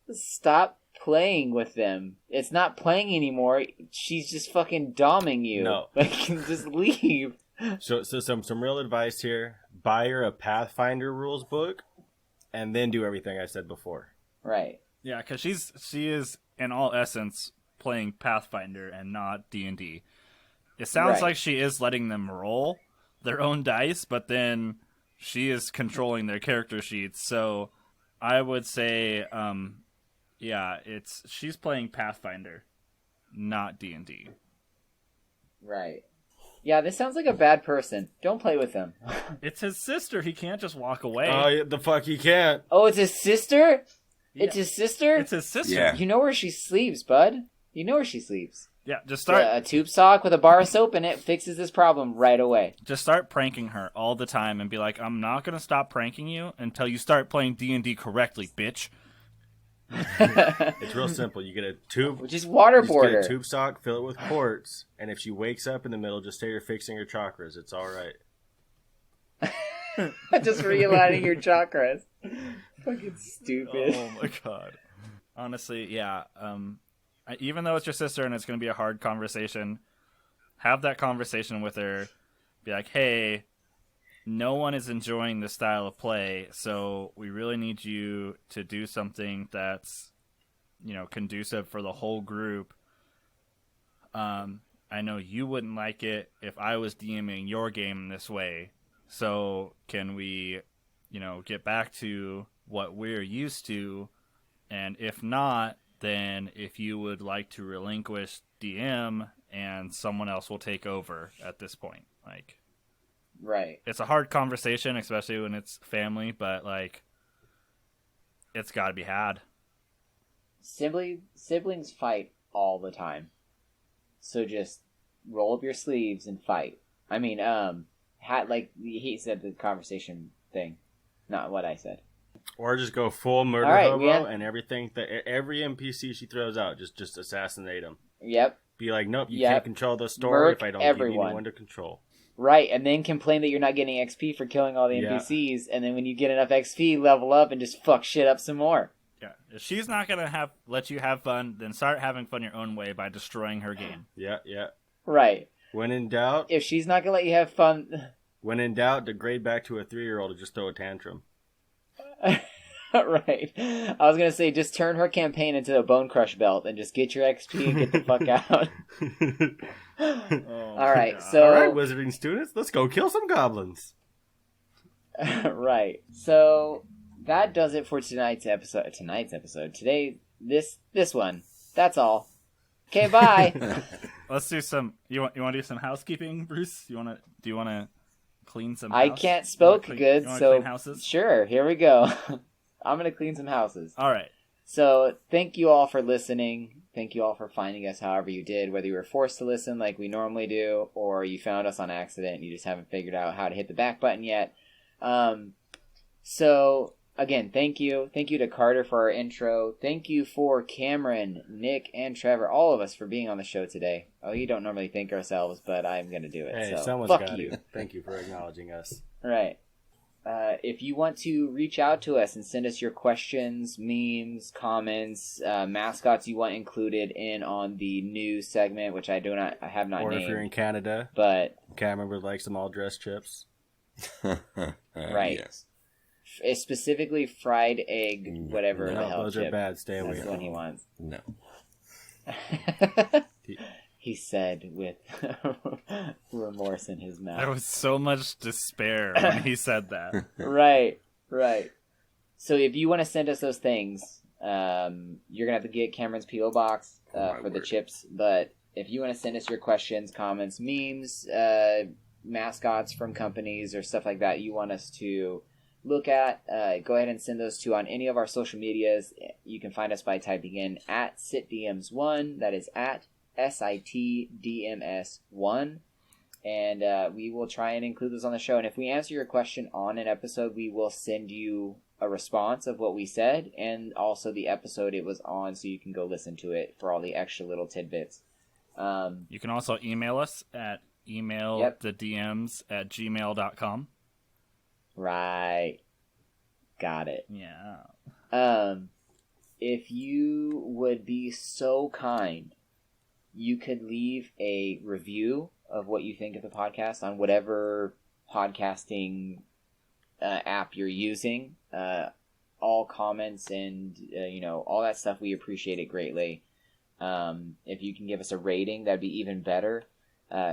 S4: it.
S2: Stop playing with them. It's not playing anymore. She's just fucking doming you.
S3: No.
S2: Like, just leave.
S3: So some real advice here. Buy her a Pathfinder rules book, and then do everything I said before.
S2: Right.
S5: Yeah, because she is in all essence playing Pathfinder and not D&D. It sounds
S2: Right.
S5: like she is letting them roll their own dice, but then she is controlling their character sheets. So I would say, she's playing Pathfinder, not D&D.
S2: Right. Yeah, this sounds like a bad person. Don't play with him.
S5: It's his sister. He can't just walk away.
S3: Oh, the fuck you can't.
S2: Oh, it's his sister?
S5: Yeah.
S2: It's his sister?
S5: It's his sister.
S4: Yeah.
S2: You know where she sleeps, bud. You know where she sleeps.
S5: Yeah, just start
S2: A tube sock with a bar of soap in it fixes this problem right away.
S5: Just start pranking her all the time and be like, I'm not going to stop pranking you until you start playing D&D correctly, bitch.
S3: It's real simple. You get a tube.
S2: Just
S3: You
S2: waterboard
S3: just get
S2: her.
S3: a tube sock, fill it with quartz, and if she wakes up in the middle, just say you're fixing her chakras. It's all right.
S2: Just realigning your chakras. Fucking stupid.
S5: Oh my god. Honestly, yeah. Even though it's your sister and it's going to be a hard conversation, have that conversation with her. Be like, hey, no one is enjoying this style of play, so we really need you to do something that's, conducive for the whole group. I know you wouldn't like it if I was DMing your game this way. So can we, get back to what we're used to? And if not, then if you would like to relinquish DM and someone else will take over at this point. Like,
S2: Right.
S5: it's a hard conversation, especially when it's family, but like, it's got to be had.
S2: Siblings fight all the time. So just roll up your sleeves and fight. I mean, like he said, the conversation thing, not what I said.
S3: Or just go full murder hobo and everything every NPC she throws out, just assassinate him.
S2: Yep.
S3: Be like, nope, you can't control the story if I don't give you anyone to control.
S2: Right, and then complain that you're not getting XP for killing all the NPCs, and then when you get enough XP, level up and just fuck shit up some more.
S5: Yeah, if she's not gonna let you have fun, then start having fun your own way by destroying her game.
S3: Yeah.
S2: Right.
S3: When in doubt,
S2: if she's not gonna let you have fun,
S3: degrade back to a 3-year-old and just throw a tantrum.
S2: Right. I was gonna say, just turn her campaign into a Bone Crush belt and just get your XP and get the fuck out. All right, so
S3: all right, wizarding students, let's go kill some goblins.
S2: Right. So that does it for tonight's episode. Today, this one. That's all. Okay, bye.
S5: Let's do some. You want to do some housekeeping, Bruce? Do you want to clean some?
S2: I can't spoke good, so
S5: clean houses?
S2: Sure. Here we go. I'm gonna clean some houses.
S5: All right.
S2: So thank you all for listening. Thank you all for finding us however you did, whether you were forced to listen like we normally do, or you found us on accident and you just haven't figured out how to hit the back button yet. So again, thank you. Thank you to Carter for our intro. Thank you for Cameron, Nick, and Trevor, all of us for being on the show today. Oh, you don't normally thank ourselves, but I'm going to do it.
S3: Hey,
S2: so
S3: someone's
S2: fuck
S3: got
S2: you.
S3: to. Thank you for acknowledging us.
S2: Right. If you want to reach out to us and send us your questions, memes, comments, mascots you want included in on the new segment, which I have not
S3: or
S2: named.
S3: Or if you're in Canada,
S2: but
S3: Cameron would like some all-dressed chips.
S2: Right. Yes. Specifically fried egg, whatever the hell.
S3: Those
S2: chip.
S3: are bad. Stay away.
S2: That's the one he wants.
S4: No.
S2: He said with remorse in his mouth.
S5: There was so much despair when he said that.
S2: Right. So if you want to send us those things, you're going to have to get Cameron's P.O. box for the chips. But if you want to send us your questions, comments, memes, mascots from companies or stuff like that you want us to look at, go ahead and send those to on any of our social medias. You can find us by typing in @SitDMs1. That is @SITDMS1, and we will try and include those on the show. And if we answer your question on an episode, we will send you a response of what we said and also the episode it was on, so you can go listen to it for all the extra little tidbits.
S5: You can also email us at emailthedms@gmail.com.
S2: Right. Got it.
S5: Yeah.
S2: If you would be so kind, you could leave a review of what you think of the podcast on whatever podcasting app you're using. All comments and all that stuff, we appreciate it greatly. If you can give us a rating, that'd be even better.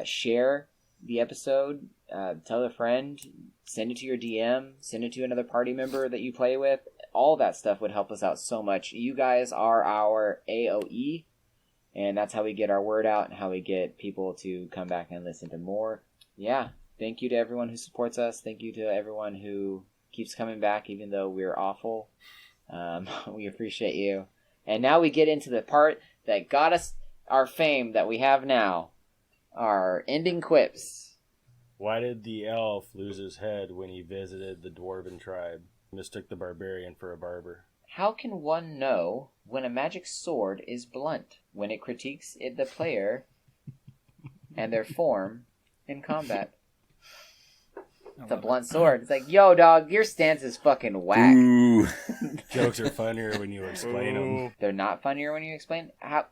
S2: Share the episode, tell a friend, send it to your DM, send it to another party member that you play with. All that stuff would help us out so much. You guys are our AOE. And that's how we get our word out and how we get people to come back and listen to more. Yeah, thank you to everyone who supports us. Thank you to everyone who keeps coming back even though we're awful. We appreciate you. And now we get into the part that got us our fame that we have now. Our ending quips.
S3: Why did the elf lose his head when he visited the dwarven tribe? Mistook the barbarian for a barber.
S2: How can one know when a magic sword is blunt? When it critiques the player and their form in combat. It's a blunt sword. It's like, yo, dog, your stance is fucking whack.
S4: Ooh.
S3: Jokes are funnier when you explain them.
S2: They're not funnier when you explain how.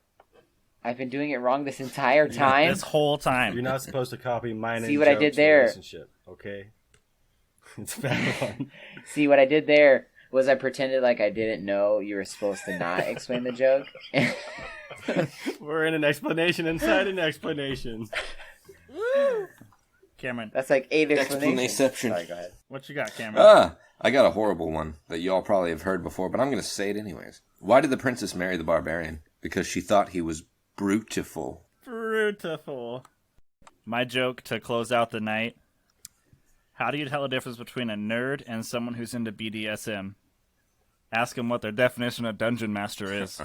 S2: I've been doing it wrong this entire time.
S5: This whole time.
S3: You're not supposed to copy mine.
S2: See what I did there?
S3: Relationship, okay? It's a bad one.
S2: See, what I did there was I pretended like I didn't know you were supposed to not explain the joke.
S3: We're in an explanation inside an explanation.
S5: Cameron,
S2: That's like 8 explanations.
S4: Explanation.
S2: Sorry, go ahead.
S5: what you got, Cameron?
S4: I got a horrible one that y'all probably have heard before, but I'm going to say it anyways. Why did the princess marry the barbarian? Because she thought he was beautiful.
S5: Beautiful. My joke to close out the night. How do you tell the difference between a nerd and someone who's into BDSM? Ask them what their definition of dungeon master is.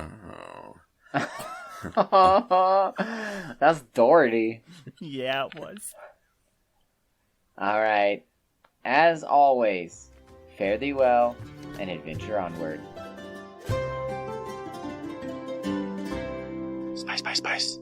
S4: Oh.
S2: That's Doherty.
S5: Yeah, it was.
S2: All right. As always, fare thee well and adventure onward.
S4: Spice.